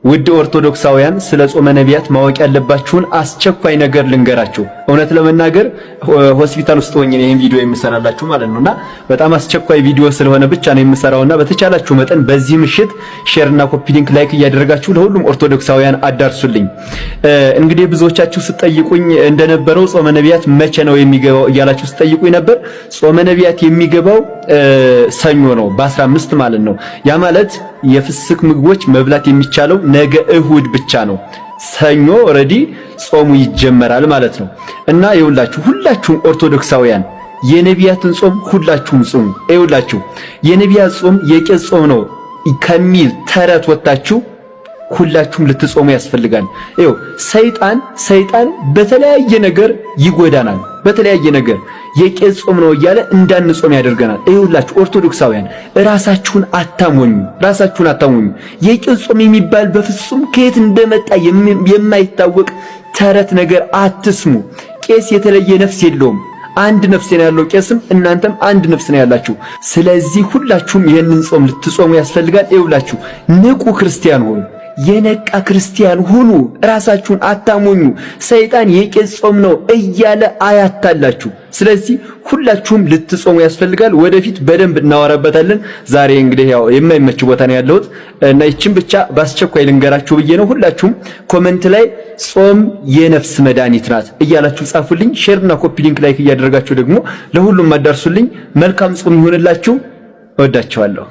ውድ ኦርቶዶክሳውያን ስለ ጾመ ነቢያት ማወቅ ያለባችሁን አስቸኳይ ነገር ልንገራችሁ። እውነት ለመናገር ሆስፒታል ውስጥ ሆኜ ይሄን ቪዲዮ የምሰራላችሁ ማለት ነውና በጣም አስቸኳይ ቪዲዮ ስለሆነ ብቻ ነው የምሰራውና በተቻላችሁ መጠን በዚህ ምሽት ሼር እና ኮፒ ሊንክ ላይክ እያደረጋችሁ ለሁሉም ኦርቶዶክሳውያን አዳርሱልኝ። እንግዲህ ብዙዎቻችሁ ስትጠይቁኝ እንደነበረው ጾመ ነቢያት መቼ ነው የሚገባው እያላችሁ ስትጠይቁኝ ነበር። ጾመ ነቢያት የሚገባው ሰኞ ነው በ15 ማለት ነው። ያ ማለት የፍስክ ምግቦች መብላት የሚቻለው ነገ እሁድ ብቻ ነው። ሰኞ ኦሬዲ ጾሙ ይጀመራል ማለት ነው። እና ይውላችሁ ሁላችሁም ኦርቶዶክሳውያን የነቢያትን ጾም ሁላችሁም ጾሙ። ይውላችሁ የነቢያት ጾም የቄስ ጾም ነው ከሚል ተረት ወጣችሁ ሁላችሁም ልትጾሙ ያስፈልጋል። ይኸው ሰይጣን በተለያየ ነገር ይጎዳናል። በተለያየ ነገር የቄስ ጾም ነው እያለ እንዳንጾም ያደርገናል። ይኸውላችሁ ኦርቶዶክሳውያን ራሳችሁን አታሞኙ። የቄስ ጾም የሚባል በፍጹም ከየት እንደመጣ የማይታወቅ ተረት ነገር አትስሙ። ቄስ የተለየ ነፍስ የለውም። አንድ ነፍስ ነው ያለው። ቄስም እናንተም አንድ ነፍስ ነው ያላችሁ። ስለዚህ ሁላችሁም ይሄንን ጾም ልትጾሙ ያስፈልጋል። ይኸውላችሁ ንቁ ክርስቲያን ሆኑ። የነቃ ክርስቲያን ሁኑ። ራሳችሁን አታሞኙ። ሰይጣን የቄስ ጾም ነው እያለ አያታላችሁ። ስለዚህ ሁላችሁም ልትጾሙ ያስፈልጋል። ወደፊት በደንብ እናወራበታለን። ዛሬ እንግዲህ ያው የማይመች ቦታ ነው ያለሁት እና ይችን ብቻ በአስቸኳይ ልንገራችሁ ብዬ ነው። ሁላችሁም ኮሜንት ላይ ጾም የነፍስ መድኃኒት ናት እያላችሁ ጻፉልኝ። ሼርና ኮፒ ሊንክ ላይክ እያደረጋችሁ ደግሞ ለሁሉም አዳርሱልኝ። መልካም ጾም ይሁንላችሁ። እወዳችኋለሁ።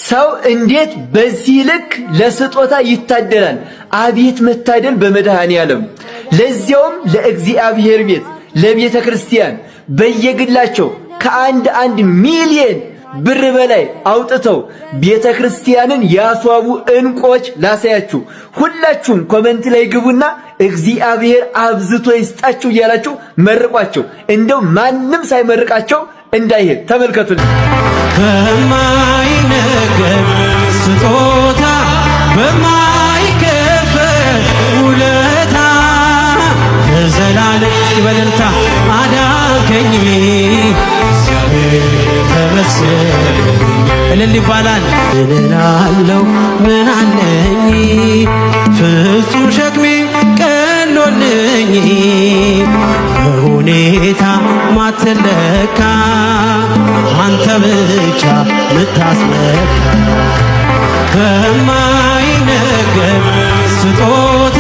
ሰው እንዴት በዚህ ልክ ለስጦታ ይታደላል? አቤት መታደል በመድኃኔ ዓለም። ለዚያውም ለእግዚአብሔር ቤት ለቤተ ክርስቲያን በየግላቸው ከአንድ ሚሊዮን ብር በላይ አውጥተው ቤተ ክርስቲያንን ያስዋቡ እንቆች ላሳያችሁ። ሁላችሁም ኮሜንት ላይ ግቡና እግዚአብሔር አብዝቶ ይስጣችሁ እያላችሁ መርቋቸው። እንደው ማንም ሳይመርቃቸው እንዳይሄድ ተመልከቱልኝ። በማይነገር ስጦታ በማይከፈል ውለታ ለዘላለም ይበልልታ አዳንከኝ እግዚአብሔር ተመስገን እልል ይባላል። እልላለሁ ምን አለኝ ፍጹም ሸክሜ ቀሎልኝ በሁኔታ ማትለካ አንተ ብቻ ምታስመካ በማይነገር ስጦታ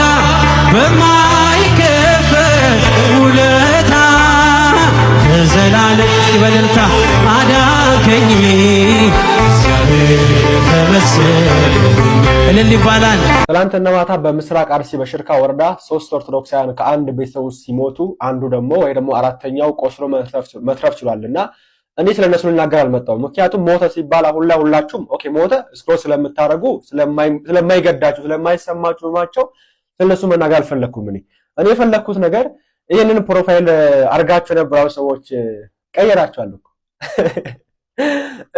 በማይከፈል ውለታ ለዘላለም ይበልልታ አዳንከኝ እግዚአብሔር ተመስገን እልል ይባላል። ትላንትና ማታ በምስራቅ አርሲ በሽርካ ወረዳ 3 ኦርቶዶክሳውያን ከአንድ ቤተሰብ ውስጥ ሲሞቱ አንዱ ደግሞ ወይ ደግሞ አራተኛው ቆስሎ መትረፍ ችሏልና እኔ ስለነሱ ልናገር አልመጣሁም። ምክንያቱም ሞተ ሲባል አሁን ላይ ሁላችሁም ኦኬ ሞተ ስክሮል ስለምታረጉ ስለማይገዳችሁ ስለማይሰማችሁ ማቸው ስለነሱ መናገር አልፈለኩም። እኔ የፈለኩት ነገር ይሄንን ፕሮፋይል አርጋችሁ የነበራው ሰዎች ቀየራችኋለሁ እኮ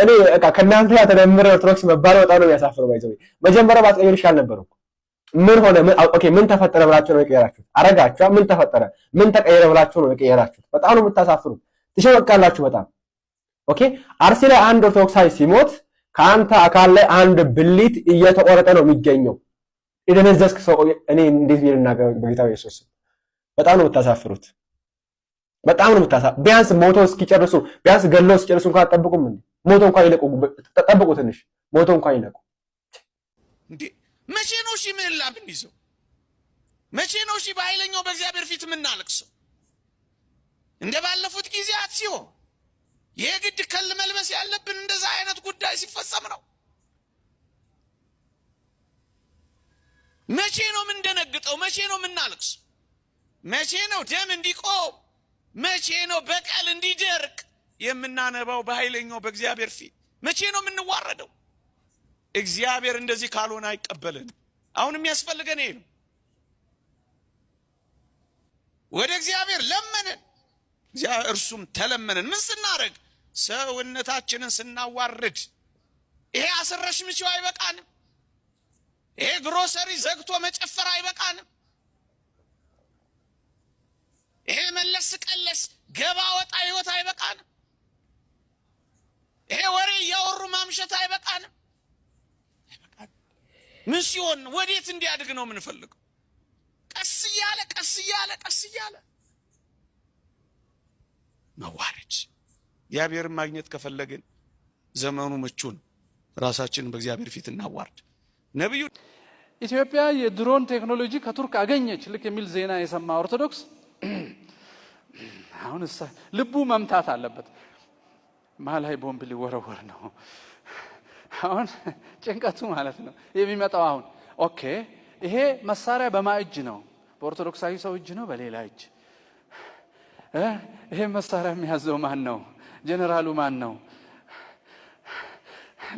እኔ በቃ ከእናንተ ጋር ተደምረ ኦርቶዶክስ መባል በጣም ነው የሚያሳፍረው። ባይዘው መጀመሪያ ባትቀይሩ ይሻል ነበር እኮ። ምን ሆነ ኦኬ ምን ተፈጠረ ብላችሁ ነው የቀየራችሁት? አረጋችሁ ምን ተፈጠረ ምን ተቀየረ ብላችሁ ነው የቀየራችሁት? በጣም ነው የምታሳፍሩት። ትሸወቃላችሁ በጣም ኦኬ። አርሲ ላይ አንድ ኦርቶዶክሳዊ ሲሞት ከአንተ አካል ላይ አንድ ብልት እየተቆረጠ ነው የሚገኘው። የደነዘዝክ ሰው እኔ እንዴት ልናገር? በጌታ ኢየሱስ በጣም ነው የምታሳፍሩት። በጣም ነው የምታሳፍሩት። ቢያንስ ሞቶ እስኪጨርሱ ቢያንስ ገለው እስኪጨርሱ እንኳን አጠብቁም እንዴ? ሞቶ እንኳን ይለቁ። ተጠብቁ ትንሽ ሞቶ እንኳን ይለቁ እንዴ። መቼ ነው እሺ ምን ላብን ይዘው? መቼ ነው እሺ በኃይለኛው በእግዚአብሔር ፊት የምናለቅሰው? እንደ ባለፉት ጊዜያት ሲሆን የግድ ከል መልበስ ያለብን እንደዛ አይነት ጉዳይ ሲፈጸም ነው። መቼ ነው የምንደነግጠው? መቼ ነው የምናለቅሰው? መቼ ነው ደም እንዲቆም? መቼ ነው በቀል እንዲደርቅ የምናነባው በኃይለኛው በእግዚአብሔር ፊት? መቼ ነው የምንዋረደው? እግዚአብሔር እንደዚህ ካልሆነ አይቀበልንም። አሁን የሚያስፈልገን ይሄ ነው። ወደ እግዚአብሔር ለመንን፣ እርሱም ተለመንን። ምን ስናደርግ? ሰውነታችንን ስናዋርድ። ይሄ አስረሽ ምቺው አይበቃንም። ይሄ ግሮሰሪ ዘግቶ መጨፈር አይበቃንም። ይሄ መለስ ቀለስ ገባ ወጣ ህይወት አይበቃንም። ይሄ ወሬ እያወሩ ማምሸት አይበቃንም። ምን ሲሆን ወዴት እንዲያድግ ነው የምንፈልገው? ቀስ እያለ መዋረድ። እግዚአብሔርን ማግኘት ከፈለግን ዘመኑ ምቹ ነው። ራሳችንን በእግዚአብሔር ፊት እናዋርድ። ነብዩ ኢትዮጵያ የድሮን ቴክኖሎጂ ከቱርክ አገኘች ልክ የሚል ዜና የሰማ ኦርቶዶክስ አሁን ልቡ መምታት አለበት። ማላይ ቦምብ ሊወረወር ነው አሁን ጭንቀቱ ማለት ነው የሚመጣው። አሁን ኦኬ ይሄ መሳሪያ በማእጅ ነው? በኦርቶዶክሳዊ ሰው እጅ ነው? በሌላ እጅ? ይሄ መሳሪያ የሚያዘው ማን ነው? ጀነራሉ ማን ነው?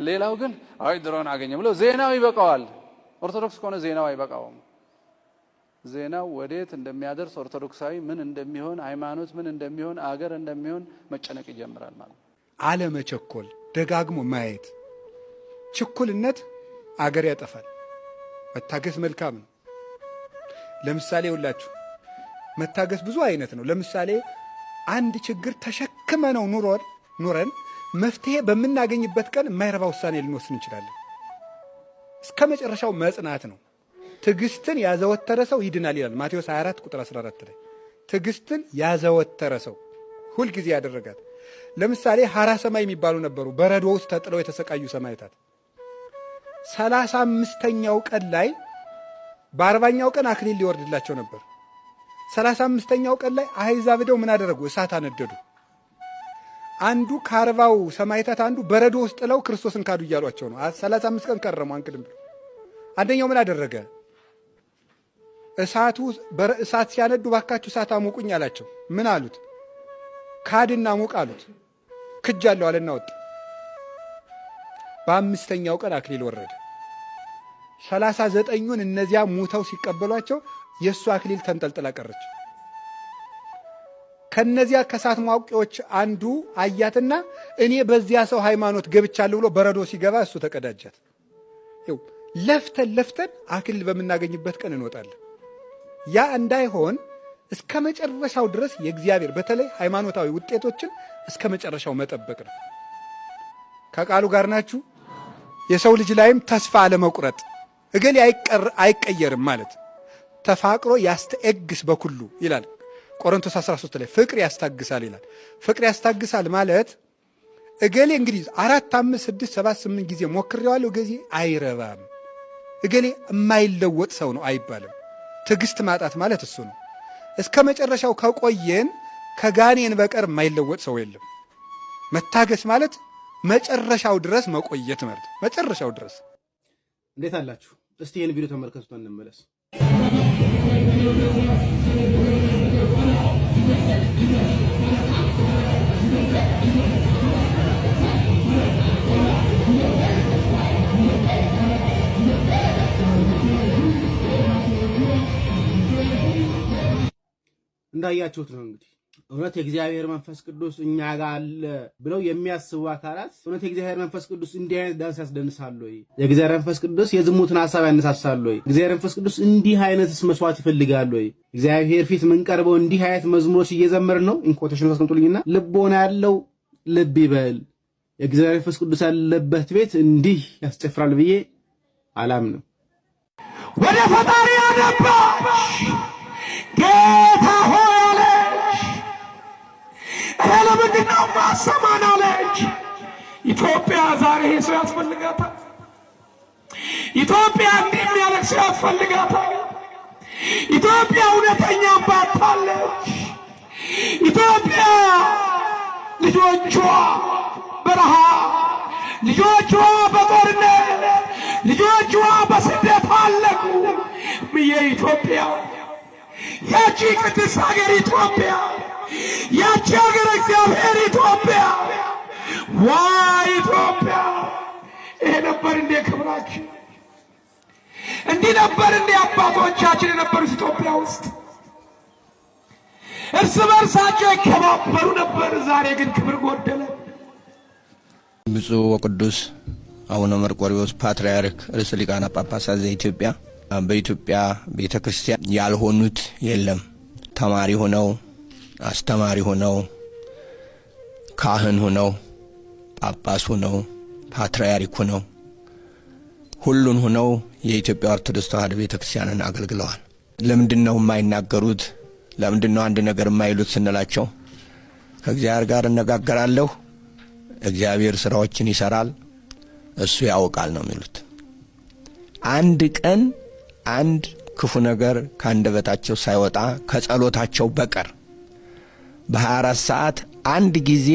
ሌላው ግን አይ ድሮን አገኘ ብሎ ዜናው ይበቃዋል። ኦርቶዶክስ ከሆነ ዜናው አይበቃውም። ዜናው ወዴት እንደሚያደርስ ኦርቶዶክሳዊ ምን እንደሚሆን ሃይማኖት ምን እንደሚሆን አገር እንደሚሆን መጨነቅ ይጀምራል ማለት። አለመቸኮል፣ ደጋግሞ ማየት። ችኩልነት አገር ያጠፋል። መታገስ መልካም ነው። ለምሳሌ ሁላችሁ መታገስ ብዙ አይነት ነው። ለምሳሌ አንድ ችግር ተሸክመ ነው ኑረን መፍትሄ በምናገኝበት ቀን የማይረባ ውሳኔ ልንወስን እንችላለን። እስከ መጨረሻው መጽናት ነው። ትዕግስትን ያዘወተረ ሰው ይድናል ይላል ማቴዎስ 24 ቁጥር 14 ላይ። ትዕግስትን ያዘወተረ ሰው ሁልጊዜ ያደረጋት። ለምሳሌ ሐራ ሰማይ የሚባሉ ነበሩ፣ በረዶ ውስጥ ተጥለው የተሰቃዩ ሰማዕታት። 35ኛው ቀን ላይ በ40ኛው ቀን አክሊል ሊወርድላቸው ነበር። 35ኛው ቀን ላይ አሕዛብ ሄደው ምን አደረጉ? እሳት አነደዱ። አንዱ ከ40ው ሰማዕታት አንዱ በረዶ ውስጥ ጥለው ክርስቶስን ካዱ እያሏቸው ነው። 35 ቀን ከረሙ አንክድም ብሎ። አንደኛው ምን አደረገ? እሳት ሲያነዱ ባካችሁ እሳት አሙቁኝ አላቸው። ምን አሉት? ካድና ሙቅ አሉት። ክጃለሁ አለና ወጣ። በ5ኛው ቀን አክሊል ወረደ። 39ኙን እነዚያ ሙተው ሲቀበሏቸው የእሱ አክሊል ተንጠልጥላ ቀረች። ከነዚያ ከእሳት ማውቂዎች አንዱ አያትና እኔ በዚያ ሰው ሃይማኖት ገብቻለሁ ብሎ በረዶ ሲገባ እሱ ተቀዳጃት። ለፍተን አክሊል በምናገኝበት ቀን እንወጣለን። ያ እንዳይሆን እስከ መጨረሻው ድረስ የእግዚአብሔር በተለይ ሃይማኖታዊ ውጤቶችን እስከ መጨረሻው መጠበቅ ነው። ከቃሉ ጋር ናችሁ? የሰው ልጅ ላይም ተስፋ አለመቁረጥ፣ እገሌ አይቀየርም ማለት ተፋቅሮ ያስተኤግስ በኩሉ ይላል ቆሮንቶስ 13 ላይ። ፍቅር ያስታግሳል ይላል። ፍቅር ያስታግሳል ማለት እገሌ እንግዲህ 4 5 6 7 8 ጊዜ ሞክሬዋለሁ ጊዜ አይረባም፣ እገሌ የማይለወጥ ሰው ነው አይባልም። ትዕግስት ማጣት ማለት እሱ ነው። እስከ መጨረሻው ከቆየን ከጋኔን በቀር የማይለወጥ ሰው የለም። መታገስ ማለት መጨረሻው ድረስ መቆየት ማለት መጨረሻው ድረስ። እንዴት አላችሁ? እስቲ ይህን ቪዲዮ ተመልከቱት እንመለስ። እንዳያችሁት ነው እንግዲህ እውነት የእግዚአብሔር መንፈስ ቅዱስ እኛ ጋር አለ ብለው የሚያስቡ አካላት እውነት የእግዚአብሔር መንፈስ ቅዱስ እንዲህ አይነት ዳንስ ያስደንሳሉ ወይ? የእግዚአብሔር መንፈስ ቅዱስ የዝሙትን ሐሳብ ያነሳሳሉ ወይ? እግዚአብሔር መንፈስ ቅዱስ እንዲህ አይነትስ መስዋዕት ይፈልጋሉ ወይ? እግዚአብሔር ፊት የምንቀርበው እንዲህ አይነት መዝሙሮች እየዘመርን ነው? ኢንኮቴሽን አስቀምጡልኝና ልቦና ያለው ልብ ይበል። የእግዚአብሔር መንፈስ ቅዱስ ያለበት ቤት እንዲህ ያስጨፍራል ብዬ አላምንም። ወደ ፈጣሪ አነባሽ ጌታ ሆይ አለች። ለምንድን ነው ማሰማን አለች። ኢትዮጵያ ዛሬ ሰው ያስፈልጋታል። ኢትዮጵያ እንዲህ የሚያለቅ ሰው ያስፈልጋታል። ኢትዮጵያ እውነተኛ አባት አለች። ኢትዮጵያ ልጆቿ በረሃ፣ ልጆቿ በጦርነት፣ ልጆቿ በስደት አለቁ። የኢትዮጵያ ያቺ ቅድስት ሀገር ኢትዮጵያ፣ ያቺ ሀገር እግዚአብሔር ኢትዮጵያ፣ ዋ ኢትዮጵያ! ይሄ ነበር እንዴ ክብራችን? እንዲህ ነበር እንዴ አባቶቻችን የነበሩት ኢትዮጵያ ውስጥ? እርስ በርሳቸው ይከባበሩ ነበር። ዛሬ ግን ክብር ጎደለ። ብፁዕ ወቅዱስ አቡነ መርቆሬዎስ ፓትርያርክ ርዕሰ ሊቃነ ጳጳሳት ዘኢትዮጵያ በኢትዮጵያ ቤተ ክርስቲያን ያልሆኑት የለም። ተማሪ ሆነው፣ አስተማሪ ሆነው፣ ካህን ሆነው፣ ጳጳስ ሆነው፣ ፓትርያርክ ሆነው ሁሉን ሆነው የኢትዮጵያ ኦርቶዶክስ ተዋሕዶ ቤተክርስቲያንን አገልግለዋል። ለምንድነው የማይናገሩት? ለምንድነው አንድ ነገር የማይሉት ስንላቸው ከእግዚአብሔር ጋር እነጋገራለሁ፣ እግዚአብሔር ስራዎችን ይሰራል፣ እሱ ያውቃል ነው የሚሉት። አንድ ቀን አንድ ክፉ ነገር ካንደበታቸው ሳይወጣ ከጸሎታቸው በቀር በ24 ሰዓት አንድ ጊዜ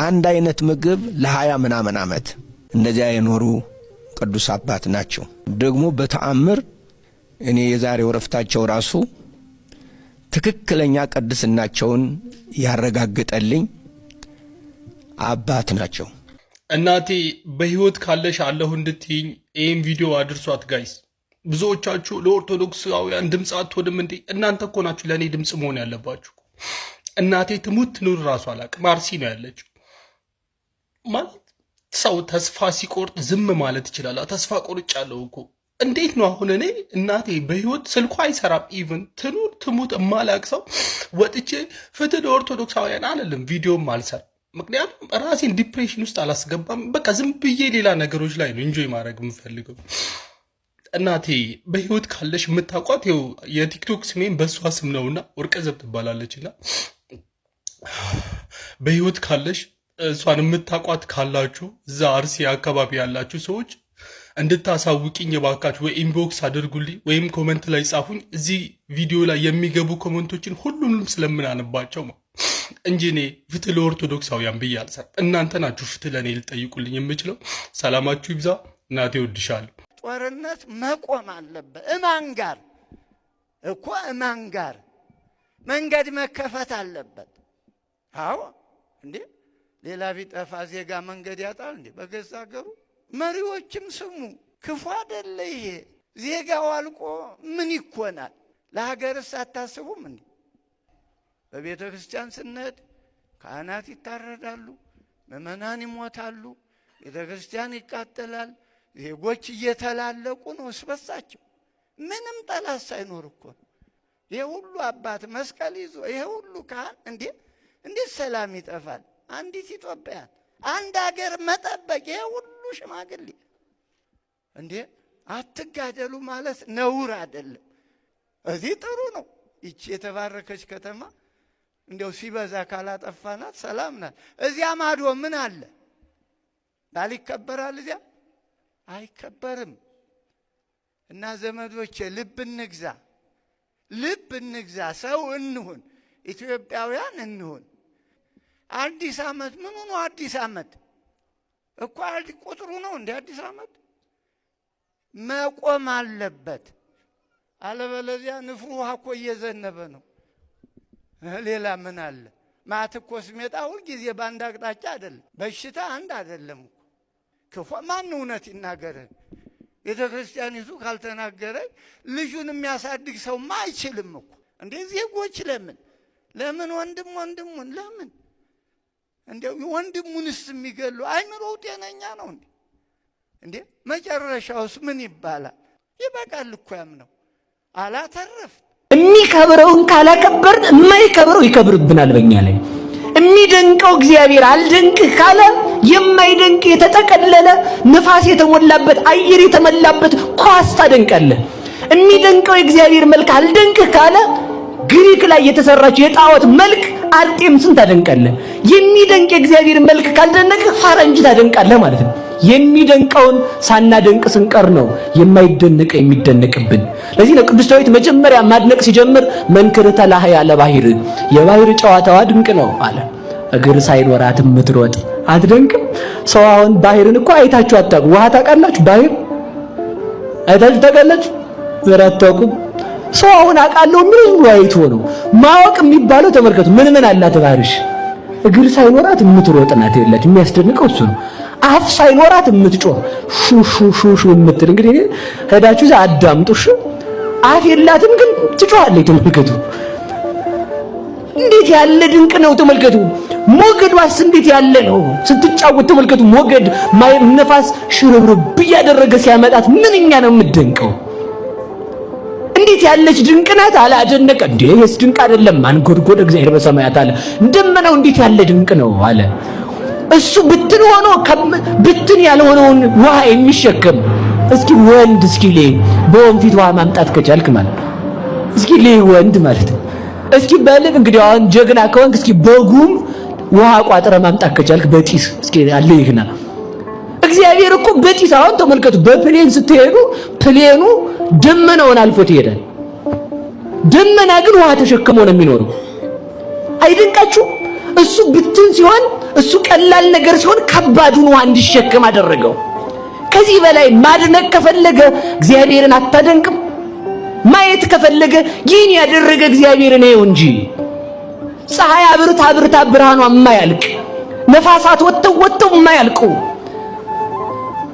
አንድ አይነት ምግብ ለ20 ምናምን ዓመት እንደዚያ የኖሩ ቅዱስ አባት ናቸው። ደግሞ በተአምር እኔ የዛሬው ረፍታቸው ራሱ ትክክለኛ ቅድስናቸውን ያረጋግጠልኝ አባት ናቸው። እናቴ በህይወት ካለሽ አለሁ እንድትይኝ ይህን ቪዲዮ አድርሷት ጋይስ። ብዙዎቻችሁ ለኦርቶዶክሳውያን ድምፅ አትሆንም እንዴ? እናንተ እኮ ናችሁ ለእኔ ድምፅ መሆን ያለባችሁ። እናቴ ትሙት ትኑር ራሱ አላቅም፣ አርሲ ነው ያለችው። ማለት ሰው ተስፋ ሲቆርጥ ዝም ማለት ይችላል። ተስፋ ቆርጫለሁ እኮ እንዴት ነው አሁን እኔ እናቴ በህይወት ስልኳ አይሰራም፣ ኢቭን ትኑር ትሙት እማላቅ ሰው ወጥቼ ፍትህ ለኦርቶዶክሳውያን አለልም፣ ቪዲዮም አልሰራ። ምክንያቱም ራሴን ዲፕሬሽን ውስጥ አላስገባም። በቃ ዝም ብዬ ሌላ ነገሮች ላይ ነው ኢንጆይ ማድረግ የምፈልገው። እናቴ በህይወት ካለሽ የምታውቋት ይኸው የቲክቶክ ስሜን በእሷ ስም ነውና ወርቀዘብ ትባላለችና በህይወት ካለሽ እሷን የምታውቋት ካላችሁ እዛ አርሲ አካባቢ ያላችሁ ሰዎች እንድታሳውቂኝ የባካችሁ ወይ ኢንቦክስ አድርጉልኝ ወይም ኮመንት ላይ ጻፉኝ። እዚህ ቪዲዮ ላይ የሚገቡ ኮመንቶችን ሁሉንም ስለምናነባቸው እንጂ እኔ ፍትህ ለኦርቶዶክሳውያን ብዬ አልሰራም። እናንተ ናችሁ ፍትህ ለእኔ ልጠይቁልኝ የምችለው። ሰላማችሁ ይብዛ። እናቴ ወድሻለሁ። ጦርነት መቆም አለበት። እማን ጋር እኮ እማን ጋር መንገድ መከፈት አለበት። አዎ እንዴ ሌላ ቢጠፋ ዜጋ መንገድ ያጣል እንዴ? በገዛ ሀገሩ መሪዎችም ስሙ፣ ክፉ አይደለ ይሄ። ዜጋው አልቆ ምን ይኮናል? ለሀገርስ አታስቡም እንዴ? በቤተ ክርስቲያን ስንሄድ ካህናት ይታረዳሉ፣ ምዕመናን ይሞታሉ፣ ቤተ ክርስቲያን ይቃጠላል። ዜጎች እየተላለቁ ነው እስበሳቸው። ምንም ጠላት ሳይኖር እኮ ነው። ይሄ ሁሉ አባት መስቀል ይዞ ይሄ ሁሉ ካህን እንዴት ሰላም ይጠፋል? አንዲት ኢትዮጵያን አንድ ሀገር መጠበቅ ይሄ ሁሉ ሽማግሌ እንዴ አትጋደሉ ማለት ነውር አይደለም። እዚህ ጥሩ ነው። ይቺ የተባረከች ከተማ እንደው ሲበዛ ካላጠፋናት ሰላም ናት። እዚያ ማዶ ምን አለ? ባል ይከበራል፣ እዚያ አይከበርም። እና ዘመዶቼ ልብ እንግዛ፣ ልብ እንግዛ፣ ሰው እንሁን፣ ኢትዮጵያውያን እንሁን። አዲስ ዓመት ምኑ ነው? አዲስ ዓመት እኮ ቁጥሩ ነው እንደ አዲስ ዓመት መቆም አለበት። አለበለዚያ ንፍሩ ውሃ እኮ እየዘነበ ነው። ሌላ ምን አለ? ማት እኮ ስሜጣ ሁልጊዜ በአንድ አቅጣጫ አይደለም። በሽታ አንድ አይደለም እኮ። ክፉ ማን እውነት ይናገረን? ቤተ ክርስቲያኒቱ ካልተናገረች ልጁን የሚያሳድግ ሰውማ አይችልም እኮ። እንዴ ዜጎች ለምን ወንድሙን ለምን እንደው ወንድሙንስ የሚገሉ አይምሮው ጤነኛ ነው እንዴ? መጨረሻውስ ምን ይባላል? ይበቃል እኮ ያምነው አላተረፍ። የሚከብረውን ካላከበርን የማይከብረው ይከብርብናል በእኛ ላይ። የሚደንቀው እግዚአብሔር አልደንቅህ ካለ የማይደንቅ የተጠቀለለ ንፋስ የተሞላበት አየር የተመላበት ኳስ ታደንቃለህ። የሚደንቀው የእግዚአብሔር መልክ አልደንቅህ ካለ ግሪክ ላይ የተሰራችው የጣዖት መልክ አርጤምስን ታደንቃለህ። የሚደንቅ የእግዚአብሔር መልክ ካልደነቅህ ፈረንጅ ታደንቃለህ ማለት ነው። የሚደንቀውን ሳናደንቅ ስንቀር ነው የማይደነቅ የሚደነቅብን። ለዚህ ነው ቅዱስ ዳዊት መጀመሪያ ማድነቅ ሲጀምር መንክርተ ላህያ ለባህር፣ የባህር ጨዋታዋ ድንቅ ነው አለ። እግር ሳይኖራት የምትሮጥ አትደንቅም? ሰው አሁን ባህርን እኮ አይታችሁ አታውቁም። ውሃ ታውቃላችሁ? ባህር አይታችሁ ታውቃላችሁ? አታውቁም? ሰው አሁን አውቃለሁ ምን ነው አይቶ ነው ማወቅ የሚባለው። ተመልከቱ ምን አላት ባህርሽ? እግር ሳይኖራት የምትሮጥ ናት። የለች የሚያስደንቀው እሱ ነው። አፍ ሳይኖራት የምትጮህ ሹ የምትል እንግዲህ ሄዳችሁ አዳምጡሽ። አፍ የላትም ግን ትጮሃለች። ተመልከቱ እንዴት ያለ ድንቅ ነው! ተመልከቱ ሞገዷስ እንዴት ያለ ነው ስትጫወት ተመልከቱ። ሞገድ ነፋስ ሽርብርብ እያደረገ ሲያመጣት ምንኛ ነው የምትደንቀው! እንዴት ያለች ድንቅ ናት! አላደነቀ እንዴ? ይሄስ ድንቅ አይደለም? አንጎድጎድ እግዚአብሔር በሰማያት አለ። ደመናው እንዴት ያለ ድንቅ ነው አለ። እሱ ብትን ሆኖ ብትን ያልሆነውን ውሃ የሚሸከም እስኪ ወንድ እስኪ ለይ በወንፊት ውሃ ማምጣት ከቻልክ ማለት እስኪ ለይ ወንድ ማለት እስኪ በልብ እንግዲህ አሁን ጀግና ከሆንክ እስኪ በጉም ውሃ ቋጥረ ማምጣት ከቻልክ በጢስ እስኪ አለይህና እግዚአብሔር እኮ በጢስ አሁን ተመልከቱ በፕሌን ስትሄዱ ፕሌኑ ደመናውን አልፎት ይሄዳል ደመና ግን ውሃ ተሸክሞ ነው የሚኖረው አይደንቃችሁ እሱ ብትን ሲሆን እሱ ቀላል ነገር ሲሆን ከባዱን ውሃ እንዲሸከም አደረገው ከዚህ በላይ ማድነቅ ከፈለገ እግዚአብሔርን አታደንቅም ማየት ከፈለገ ይህን ያደረገ እግዚአብሔርን ነው እንጂ ፀሐይ አብርታ ብርሃኗ የማያልቅ ነፋሳት ወጥተው የማያልቁ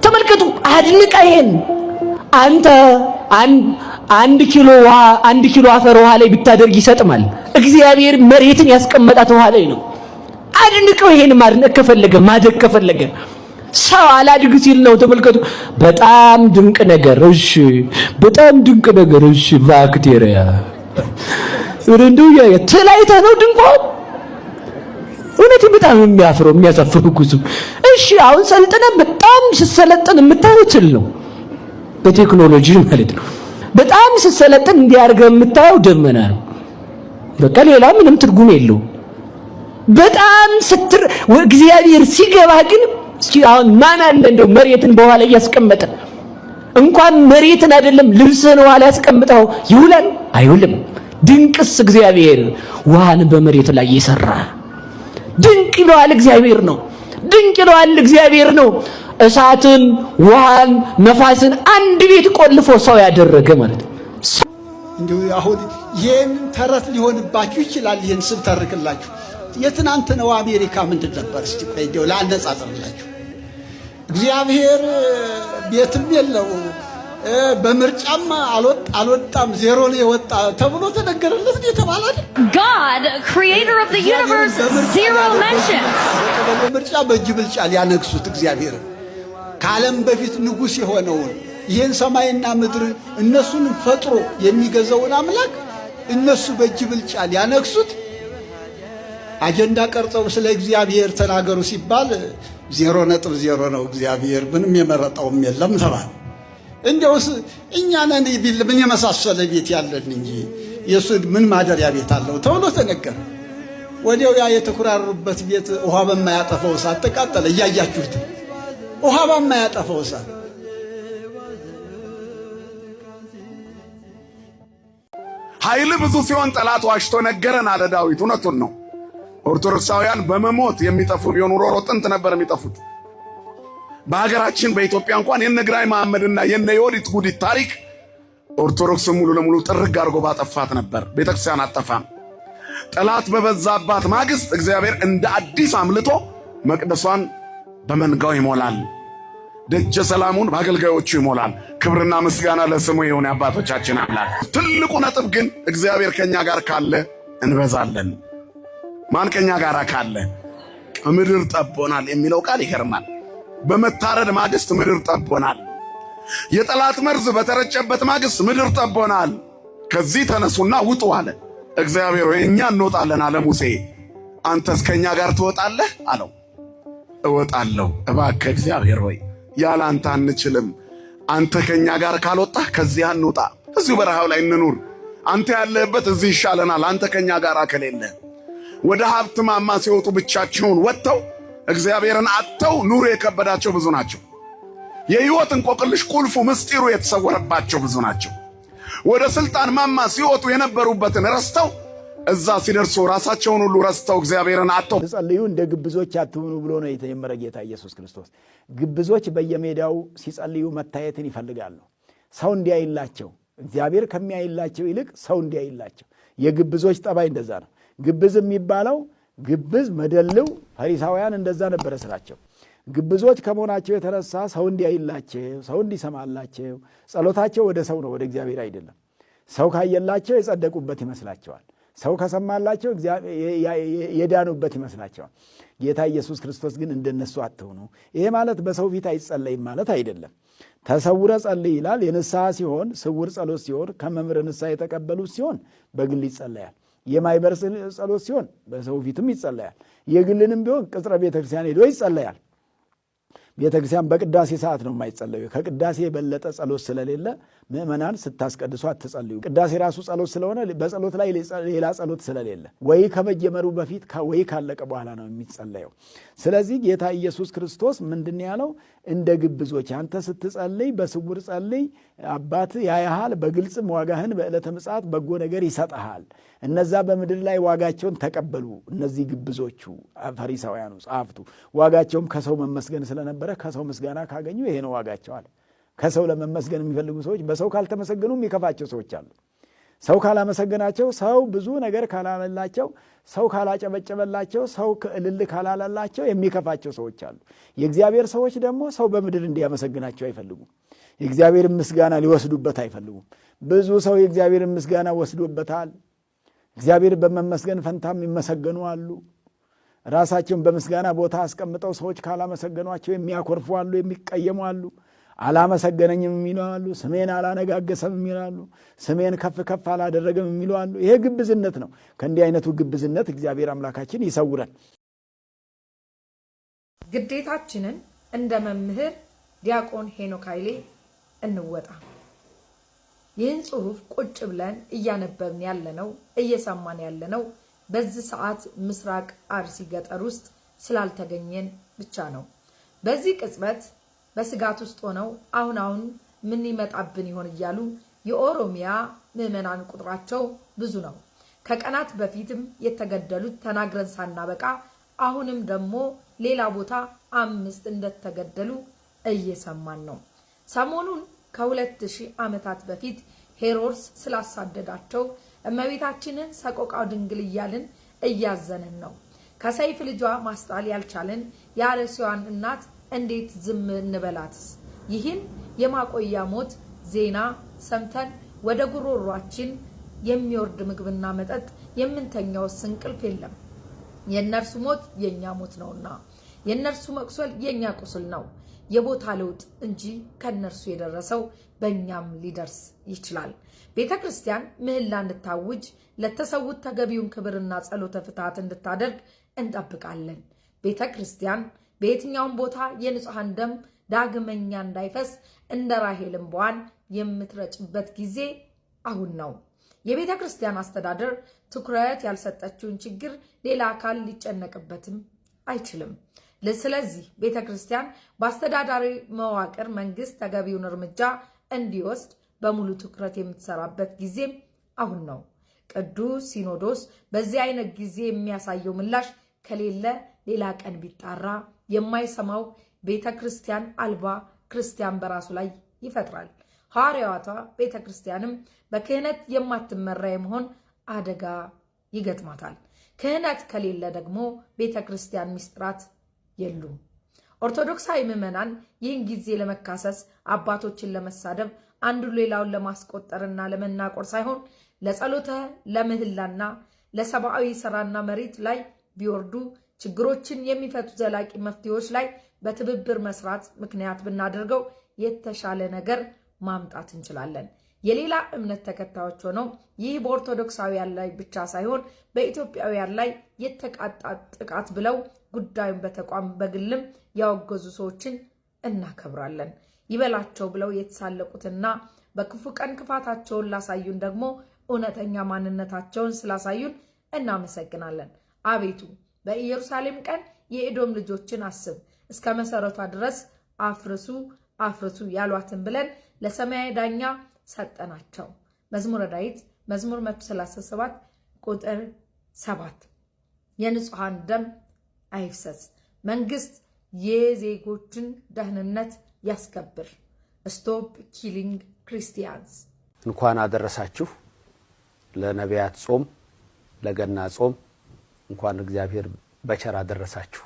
ተመልከቱ አድንቃ ይሄን አንተ አንድ ኪሎ አፈር ውሃ ላይ ብታደርግ ይሰጥማል እግዚአብሔር መሬትን ያስቀመጣት ውሃ ላይ ነው አድንቀው ይሄን ማድነቅ ከፈለገ ማደግ ከፈለገ ሰው አላድግ ሲል ነው ተመልከቱ በጣም ድንቅ ነገር እሺ በጣም ድንቅ ነገር እሺ ባክቴሪያ ወንዶው ተላይታ ነው ድንቆ እውነቴ በጣም የሚያፍረው የሚያሳፍረው ጉዞ እሺ አሁን ሰልጥነ በጣም ሲሰለጥን የምታዩት ነው በቴክኖሎጂ ማለት ነው በጣም ሲሰለጥን እንዲያርገው የምታየው ደመና ነው በቃ ሌላ ምንም ትርጉም የለው በጣም ስትር እግዚአብሔር ሲገባ ግን እስኪ አሁን ማን አለ እንደው መሬትን በኋላ ያስቀመጠ እንኳን መሬትን አይደለም ልብስን በኋላ ያስቀምጠው ይውላል አይውልም ድንቅስ እግዚአብሔር ውሃን በመሬት ላይ ይሰራ ድንቅ ይለዋል እግዚአብሔር ነው ድንቅ ይለዋል እግዚአብሔር ነው እሳትን ውሃን ነፋስን አንድ ቤት ቆልፎ ሰው ያደረገ ማለት እንዴው አሁን ይሄን ተረት ሊሆንባችሁ ይችላል ይሄን ስብተርክላችሁ የትናንት ነው አሜሪካ ምንድን ነበር እስቲ ቆይደው ላነጻጽርላችሁ እግዚአብሔር ቤትም የለው በምርጫም አልወጣም ዜሮ ላይ ወጣ ተብሎ ተነገረለት የተባለ God creator of the universe zero mention በምርጫ በእጅ ብልጫ ሊያነግሱት እግዚአብሔር ከዓለም በፊት ንጉስ የሆነውን ይሄን ሰማይና ምድር እነሱን ፈጥሮ የሚገዛውን አምላክ እነሱ በእጅ ብልጫ ሊያነግሱት አጀንዳ ቀርጸው ስለ እግዚአብሔር ተናገሩ ሲባል 0.0 ነው እግዚአብሔር ምንም የመረጠውም የለም ተባለ እንደውስ እኛ ነን ቢል ምን የመሳሰለ ቤት ያለን እንጂ የሱ ምን ማደሪያ ቤት አለው ተብሎ ተነገረ ወዲያው ያ የተኩራሩበት ቤት ውሃ በማያጠፋው እሳት ተቃጠለ እያያችሁት ውሃ በማያጠፋው እሳት ኃይል ብዙ ሲሆን ጠላት ዋሽቶ ነገረን አለ ዳዊት እውነቱን ነው ኦርቶዶክሳውያን በመሞት የሚጠፉ ቢሆኑ ኖሮ ጥንት ነበር የሚጠፉት በሀገራችን በኢትዮጵያ እንኳን የነ ግራኝ መሐመድና የነ ዮዲት ጉዲት ታሪክ ኦርቶዶክስ ሙሉ ለሙሉ ጥርግ አድርጎ ባጠፋት ነበር ቤተክርስቲያን አጠፋም ጠላት በበዛባት ማግስት እግዚአብሔር እንደ አዲስ አምልጦ መቅደሷን በመንጋው ይሞላል ደጀ ሰላሙን በአገልጋዮቹ ይሞላል ክብርና ምስጋና ለስሙ ይሁን አባቶቻችን አምላክ ትልቁ ነጥብ ግን እግዚአብሔር ከኛ ጋር ካለ እንበዛለን ማን ከኛ ጋር ካለ ምድር ጠቦናል የሚለው ቃል ይገርማል በመታረድ ማግስት ምድር ጠቦናል የጠላት መርዝ በተረጨበት ማግስት ምድር ጠቦናል ከዚህ ተነሱና ውጡ አለ እግዚአብሔር ሆይ እኛ እንወጣለን አለ ሙሴ አንተስ ከኛ ጋር ትወጣለህ አለው እወጣለሁ እባክህ እግዚአብሔር ሆይ ያለ አንተ አንችልም አንተ ከኛ ጋር ካልወጣህ ከዚህ አንውጣ እዚሁ በረሃው ላይ እንኑር አንተ ያለህበት እዚህ ይሻለናል አንተ ከኛ ጋር ከሌለ ወደ ሀብት ማማ ሲወጡ ብቻቸውን ወጥተው እግዚአብሔርን አጥተው ኑሮ የከበዳቸው ብዙ ናቸው የህይወት እንቆቅልሽ ቁልፉ ምስጢሩ የተሰወረባቸው ብዙ ናቸው ወደ ስልጣን ማማ ሲወጡ የነበሩበትን ረስተው እዛ ሲደርሱ ራሳቸውን ሁሉ ረስተው እግዚአብሔርን አጥተው ጸልዩ እንደ ግብዞች አትሁኑ ብሎ ነው የተጀመረ ጌታ ኢየሱስ ክርስቶስ ግብዞች በየሜዳው ሲጸልዩ መታየትን ይፈልጋሉ ሰው እንዲያይላቸው እግዚአብሔር ከሚያይላቸው ይልቅ ሰው እንዲያይላቸው የግብዞች ጠባይ እንደዛ ነው ግብዝ የሚባለው ግብዝ መደልው ፈሪሳውያን እንደዛ ነበር ስራቸው ግብዞች ከመሆናቸው የተነሳ ሰው እንዲያይላቸው ሰው እንዲሰማላቸው ጸሎታቸው ወደ ሰው ነው ወደ እግዚአብሔር አይደለም ሰው ካየላቸው የጸደቁበት ይመስላቸዋል ሰው ከሰማላቸው የዳኑበት ይመስላቸዋል ጌታ ኢየሱስ ክርስቶስ ግን እንደነሱ አትሁኑ ይሄ ማለት በሰው ፊት አይጸለይም ማለት አይደለም ተሰውረ ጸልይ ይላል የንስሐ ሲሆን ስውር ጸሎት ሲሆን ከመምህር ንስሐ የተቀበሉት ሲሆን በግል ይጸለያል የማይበር ጸሎት ሲሆን በሰው ፊትም ይጸለያል የግልንም ቢሆን ቅጥረ ቤተክርስቲያን ሄዶ ይጸለያል ቤተክርስቲያን በቅዳሴ ሰዓት ነው የማይጸለዩ። ከቅዳሴ የበለጠ ጸሎት ስለሌለ ምእመናን ስታስቀድሱ አትጸልዩ። ቅዳሴ ራሱ ጸሎት ስለሆነ በጸሎት ላይ ሌላ ጸሎት ስለሌለ ወይ ከመጀመሩ በፊት ወይ ካለቀ በኋላ ነው የሚጸለየው። ስለዚህ ጌታ ኢየሱስ ክርስቶስ ምንድን ያለው? እንደ ግብዞች አንተ ስትጸልይ በስውር ጸልይ፣ አባት ያያሃል፣ በግልጽም ዋጋህን በዕለተ ምጽአት በጎ ነገር ይሰጥሃል። እነዛ በምድር ላይ ዋጋቸውን ተቀበሉ። እነዚህ ግብዞቹ ፈሪሳውያኑ፣ ጸሐፍቱ ዋጋቸውም ከሰው መመስገን ስለነበረ ከሰው ምስጋና ካገኙ ይሄ ነው ዋጋቸው አለ። ከሰው ለመመስገን የሚፈልጉ ሰዎች በሰው ካልተመሰገኑ የሚከፋቸው ሰዎች አሉ። ሰው ካላመሰገናቸው፣ ሰው ብዙ ነገር ካላለላቸው፣ ሰው ካላጨበጨበላቸው፣ ሰው እልል ካላለላቸው የሚከፋቸው ሰዎች አሉ። የእግዚአብሔር ሰዎች ደግሞ ሰው በምድር እንዲያመሰግናቸው አይፈልጉም። የእግዚአብሔርን ምስጋና ሊወስዱበት አይፈልጉም። ብዙ ሰው የእግዚአብሔርን ምስጋና ወስዶበታል። እግዚአብሔር በመመስገን ፈንታም የሚመሰገኑ አሉ። ራሳቸውን በምስጋና ቦታ አስቀምጠው ሰዎች ካላመሰገኗቸው የሚያኮርፉ አሉ፣ የሚቀየሙ አሉ። አላመሰገነኝም የሚሉ አሉ። ስሜን አላነጋገሰም የሚሉ አሉ። ስሜን ከፍ ከፍ አላደረገም የሚሉ አሉ። ይሄ ግብዝነት ነው። ከእንዲህ አይነቱ ግብዝነት እግዚአብሔር አምላካችን ይሰውረን። ግዴታችንን እንደ መምህር ዲያቆን ሄኖክ ኃይሌ እንወጣ። ይህን ጽሑፍ ቁጭ ብለን እያነበብን ያለነው እየሰማን ያለነው በዚህ ሰዓት ምስራቅ አርሲ ገጠር ውስጥ ስላልተገኘን ብቻ ነው። በዚህ ቅጽበት በስጋት ውስጥ ሆነው አሁን ምን ይመጣብን ይሆን እያሉ የኦሮሚያ ምዕመናን ቁጥራቸው ብዙ ነው። ከቀናት በፊትም የተገደሉት ተናግረን ሳናበቃ አሁንም ደግሞ ሌላ ቦታ 5 እንደተገደሉ እየሰማን ነው። ሰሞኑን ከ2000 ዓመታት በፊት ሄሮድስ ስላሳደዳቸው እመቤታችንን ሰቆቃው ድንግል እያልን እያዘንን ነው። ከሰይፍ ልጇ ማስጣል ያልቻለን የአርሲዋን እናት እንዴት ዝም እንበላትስ? ይህን የማቆያ ሞት ዜና ሰምተን ወደ ጉሮሯችን የሚወርድ ምግብና መጠጥ የምንተኛውስ እንቅልፍ የለም። የነርሱ ሞት የኛ ሞት ነውና የነርሱ መቁሰል የኛ ቁስል ነው። የቦታ ለውጥ እንጂ ከነርሱ የደረሰው በእኛም ሊደርስ ይችላል። ቤተክርስቲያን ምህላ እንድታውጅ ለተሰውት ተገቢውን ክብርና ጸሎተ ፍትሐት እንድታደርግ እንጠብቃለን። ቤተክርስቲያን በየትኛውም ቦታ የንጹሃን ደም ዳግመኛ እንዳይፈስ እንደ ራሔል እንባዋን የምትረጭበት ጊዜ አሁን ነው። የቤተክርስቲያን አስተዳደር ትኩረት ያልሰጠችውን ችግር ሌላ አካል ሊጨነቅበትም አይችልም። ስለዚህ ቤተክርስቲያን በአስተዳዳሪ መዋቅር መንግስት ተገቢውን እርምጃ እንዲወስድ በሙሉ ትኩረት የምትሰራበት ጊዜም አሁን ነው። ቅዱስ ሲኖዶስ በዚህ አይነት ጊዜ የሚያሳየው ምላሽ ከሌለ ሌላ ቀን ቢጣራ የማይሰማው ቤተክርስቲያን አልባ ክርስቲያን በራሱ ላይ ይፈጥራል። ሐዋርያቷ ቤተክርስቲያንም በክህነት የማትመራ የመሆን አደጋ ይገጥማታል። ክህነት ከሌለ ደግሞ ቤተክርስቲያን ምስጢራት የሉም። ኦርቶዶክሳዊ ምዕመናን ይህን ጊዜ ለመካሰስ አባቶችን ለመሳደብ አንዱ ሌላውን ለማስቆጠርና ለመናቆር ሳይሆን ለጸሎተ ለምህላና ለሰብአዊ ስራና መሬት ላይ ቢወርዱ ችግሮችን የሚፈቱ ዘላቂ መፍትሄዎች ላይ በትብብር መስራት ምክንያት ብናደርገው የተሻለ ነገር ማምጣት እንችላለን። የሌላ እምነት ተከታዮች ሆነው ይህ በኦርቶዶክሳውያን ላይ ብቻ ሳይሆን በኢትዮጵያውያን ላይ የተቃጣ ጥቃት ብለው ጉዳዩን በተቋም በግልም ያወገዙ ሰዎችን እናከብራለን። ይበላቸው ብለው የተሳለቁትና በክፉ ቀን ክፋታቸውን ላሳዩን ደግሞ እውነተኛ ማንነታቸውን ስላሳዩን እናመሰግናለን። አቤቱ በኢየሩሳሌም ቀን የኤዶም ልጆችን አስብ፣ እስከ መሰረቷ ድረስ አፍርሱ አፍርሱ ያሏትን ብለን ለሰማያዊ ዳኛ ሰጠናቸው። መዝሙረ ዳዊት መዝሙር 137 ቁጥር 7። የንጹሃን ደም አይፍሰስ። መንግስት የዜጎችን ደህንነት ያስከብር። ስቶፕ ኪሊንግ ክርስቲያንስ። እንኳን አደረሳችሁ ለነቢያት ጾም፣ ለገና ጾም እንኳን እግዚአብሔር በቸር አደረሳችሁ።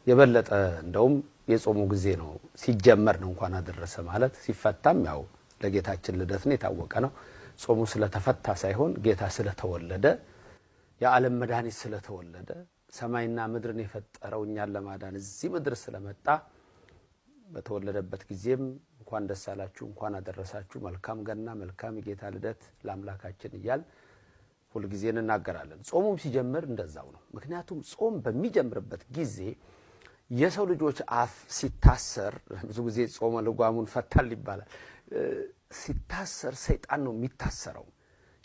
የበለጠ እንደውም የጾሙ ጊዜ ነው ሲጀመር ነው እንኳን አደረሰ ማለት። ሲፈታም ያው ለጌታችን ልደት ነው የታወቀ ነው። ጾሙ ስለተፈታ ሳይሆን ጌታ ስለተወለደ የዓለም መድኃኒት ስለተወለደ ሰማይና ምድርን የፈጠረው እኛን ለማዳን እዚህ ምድር ስለመጣ በተወለደበት ጊዜም እንኳን ደስ አላችሁ እንኳን አደረሳችሁ መልካም ገና መልካም የጌታ ልደት ለአምላካችን እያል ሁሉ ጊዜ እንናገራለን። ጾሙም ሲጀምር እንደዛው ነው። ምክንያቱም ጾም በሚጀምርበት ጊዜ የሰው ልጆች አፍ ሲታሰር ብዙ ጊዜ ጾመ ልጓሙን ፈታል ይባላል። ሲታሰር ሰይጣን ነው የሚታሰረው።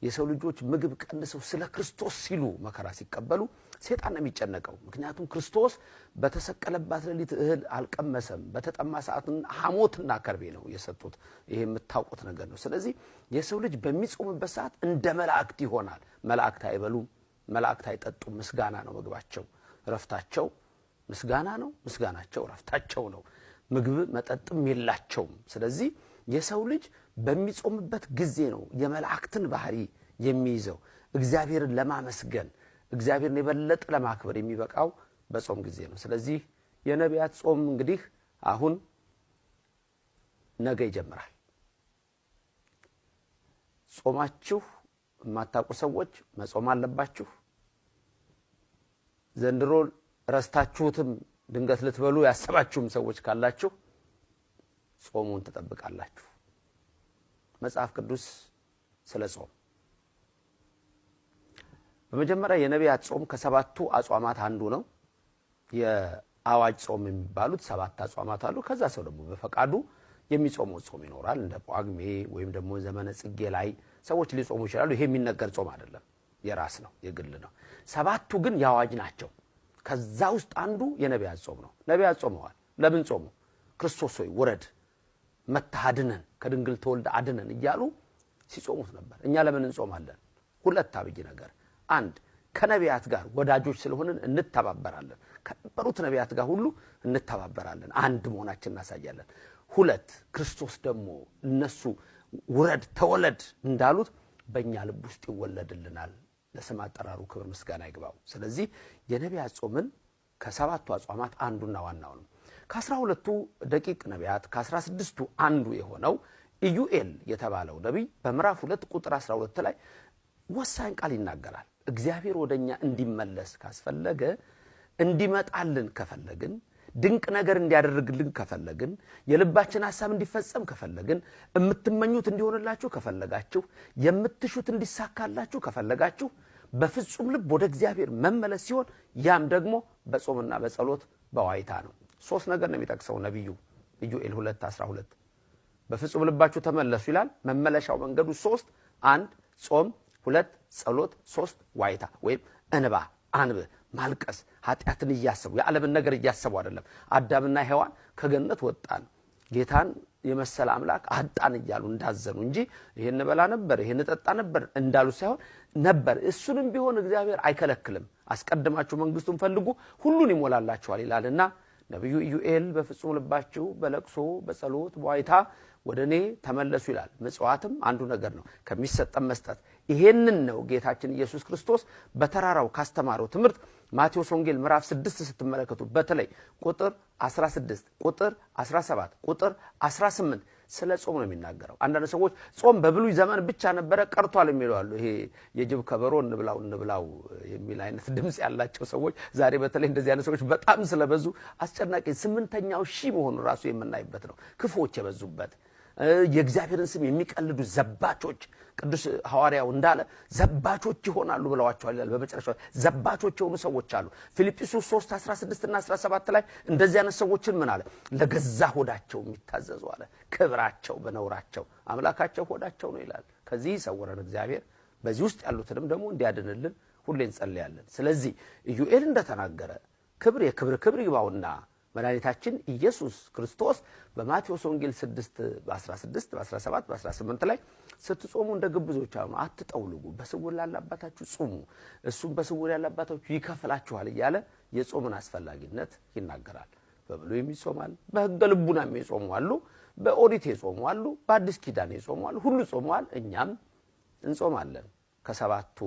የሰው ልጆች ምግብ ቀንሰው ስለ ክርስቶስ ሲሉ መከራ ሲቀበሉ ሰይጣን ነው የሚጨነቀው። ምክንያቱም ክርስቶስ በተሰቀለባት ሌሊት እህል አልቀመሰም። በተጠማ ሰዓት ሐሞትና ከርቤ ነው የሰጡት። ይሄ የምታውቁት ነገር ነው። ስለዚህ የሰው ልጅ በሚጾምበት ሰዓት እንደ መላእክት ይሆናል። መላእክት አይበሉም፣ መላእክት አይጠጡም። ምስጋና ነው ምግባቸው፣ ረፍታቸው ምስጋና ነው፣ ምስጋናቸው ረፍታቸው ነው። ምግብ መጠጥም የላቸውም። ስለዚህ የሰው ልጅ በሚጾምበት ጊዜ ነው የመላእክትን ባህሪ የሚይዘው። እግዚአብሔርን ለማመስገን እግዚአብሔርን የበለጠ ለማክበር የሚበቃው በጾም ጊዜ ነው። ስለዚህ የነቢያት ጾም እንግዲህ አሁን ነገ ይጀምራል። ጾማችሁ የማታውቁ ሰዎች መጾም አለባችሁ። ዘንድሮ ረስታችሁትም ድንገት ልትበሉ ያሰባችሁም ሰዎች ካላችሁ ጾሙን ተጠብቃላችሁ። መጽሐፍ ቅዱስ ስለ ጾም በመጀመሪያ የነቢያት ጾም ከሰባቱ አጽዋማት አንዱ ነው። የአዋጅ ጾም የሚባሉት 7 አጽዋማት አሉ። ከዛ ሰው ደግሞ በፈቃዱ የሚጾመው ጾም ይኖራል። እንደ ጳጉሜ ወይም ደግሞ ዘመነ ጽጌ ላይ ሰዎች ሊጾሙ ይችላሉ። ይሄ የሚነገር ጾም አይደለም፣ የራስ ነው፣ የግል ነው። 7ቱ ግን የአዋጅ ናቸው። ከዛ ውስጥ አንዱ የነቢያት ጾም ነው። ነቢያት ጾመዋል። ለምን ጾሙ? ክርስቶስ ሆይ ውረድ መታድነን ከድንግል ተወልደ አድነን እያሉ ሲጾሙት ነበር። እኛ ለምን እንጾማለን? ሁለት አብይ ነገር። አንድ ከነቢያት ጋር ወዳጆች ስለሆነን እንተባበራለን። ከነበሩት ነቢያት ጋር ሁሉ እንተባበራለን፣ አንድ መሆናችን እናሳያለን። ሁለት ክርስቶስ ደግሞ እነሱ ውረድ ተወለድ እንዳሉት በእኛ ልብ ውስጥ ይወለድልናል። ለስም አጠራሩ ክብር ምስጋና ይግባው። ስለዚህ የነቢያት ጾምን ከ7ቱ አጽዋማት አንዱና ዋናው ነው። ከ12ቱ ደቂቅ ነቢያት ከ16ቱ አንዱ የሆነው ኢዩኤል የተባለው ነቢይ በምዕራፍ 2 ቁጥር 12 ላይ ወሳኝ ቃል ይናገራል። እግዚአብሔር ወደኛ እንዲመለስ ካስፈለገ፣ እንዲመጣልን ከፈለግን፣ ድንቅ ነገር እንዲያደርግልን ከፈለግን፣ የልባችን ሐሳብ እንዲፈጸም ከፈለግን፣ የምትመኙት እንዲሆንላችሁ ከፈለጋችሁ፣ የምትሹት እንዲሳካላችሁ ከፈለጋችሁ በፍጹም ልብ ወደ እግዚአብሔር መመለስ ሲሆን ያም ደግሞ በጾምና በጸሎት በዋይታ ነው። 3 ነገር ነው የሚጠቅሰው ነብዩ ኢዩኤል 2:12 በፍጹም ልባችሁ ተመለሱ ይላል። መመለሻው መንገዱ 3 1 ጾም፣ 2 ጸሎት፣ 3 ዋይታ ወይም እንባ አንብ ማልቀስ። ኃጢአትን እያሰቡ የዓለምን ነገር እያሰቡ አይደለም። አዳምና ሔዋን ከገነት ወጣን ጌታን የመሰለ አምላክ አጣን እያሉ እንዳዘኑ እንጂ ይሄን በላ ነበር ይሄን ጠጣ ነበር እንዳሉ ሳይሆን ነበር። እሱንም ቢሆን እግዚአብሔር አይከለክልም። አስቀድማችሁ መንግስቱን ፈልጉ ሁሉን ይሞላላችኋል ይላልና ነብዩ ኢዩኤል በፍጹም ልባችሁ በለቅሶ በጸሎት በዋይታ ወደኔ ተመለሱ ይላል። ምጽዋትም አንዱ ነገር ነው፣ ከሚሰጠም መስጠት። ይሄንን ነው ጌታችን ኢየሱስ ክርስቶስ በተራራው ካስተማረው ትምህርት ማቴዎስ ወንጌል ምዕራፍ 6 ስትመለከቱ በተለይ ቁጥር 16 ቁጥር 17 ቁጥር 18 ስለ ጾም ነው የሚናገረው። አንዳንድ ሰዎች ጾም በብሉይ ዘመን ብቻ ነበረ ቀርቷል የሚሉ አሉ። ይሄ የጅብ ከበሮ እንብላው የሚል አይነት ድምጽ ያላቸው ሰዎች ዛሬ በተለይ እንደዚህ አይነት ሰዎች በጣም ስለበዙ አስጨናቂ 8ኛው ሺህ መሆኑ ራሱ የምናይበት ነው። ክፉዎች የበዙበት የእግዚአብሔርን ስም የሚቀልዱ ዘባቾች፣ ቅዱስ ሐዋርያው እንዳለ ዘባቾች ይሆናሉ ብለዋቸዋል ይላል። በመጨረሻው ዘባቾች የሆኑ ሰዎች አሉ። ፊልጵስዩስ 3:16 እና 17 ላይ እንደዚህ አይነት ሰዎችን ምን አለ? ለገዛ ሆዳቸው የሚታዘዙ አለ። ክብራቸው በነውራቸው አምላካቸው ሆዳቸው ነው ይላል። ከዚህ ሰውረን እግዚአብሔር በዚህ ውስጥ ያሉትንም ደግሞ እንዲያድንልን ሁሌ እንጸልያለን። ስለዚህ ኢዩኤል እንደተናገረ ክብር የክብር ክብር ይግባውና መድኃኒታችን ኢየሱስ ክርስቶስ በማቴዎስ ወንጌል 6:16 በ17 በ18 ላይ ስትጾሙ እንደ ግብዞች አትጠውልጉ፣ በስውር ላላባታችሁ ጾሙ፣ እሱም በስውር ያላባታችሁ ይከፍላችኋል እያለ የጾምን አስፈላጊነት ይናገራል። በብሉይም ይጾማል፣ በሕገ ልቡናም ይጾማሉ፣ በኦሪት ይጾማሉ፣ በአዲስ ኪዳን ይጾማሉ፣ ሁሉ ጾመዋል። እኛም እንጾማለን። ከ7ቱ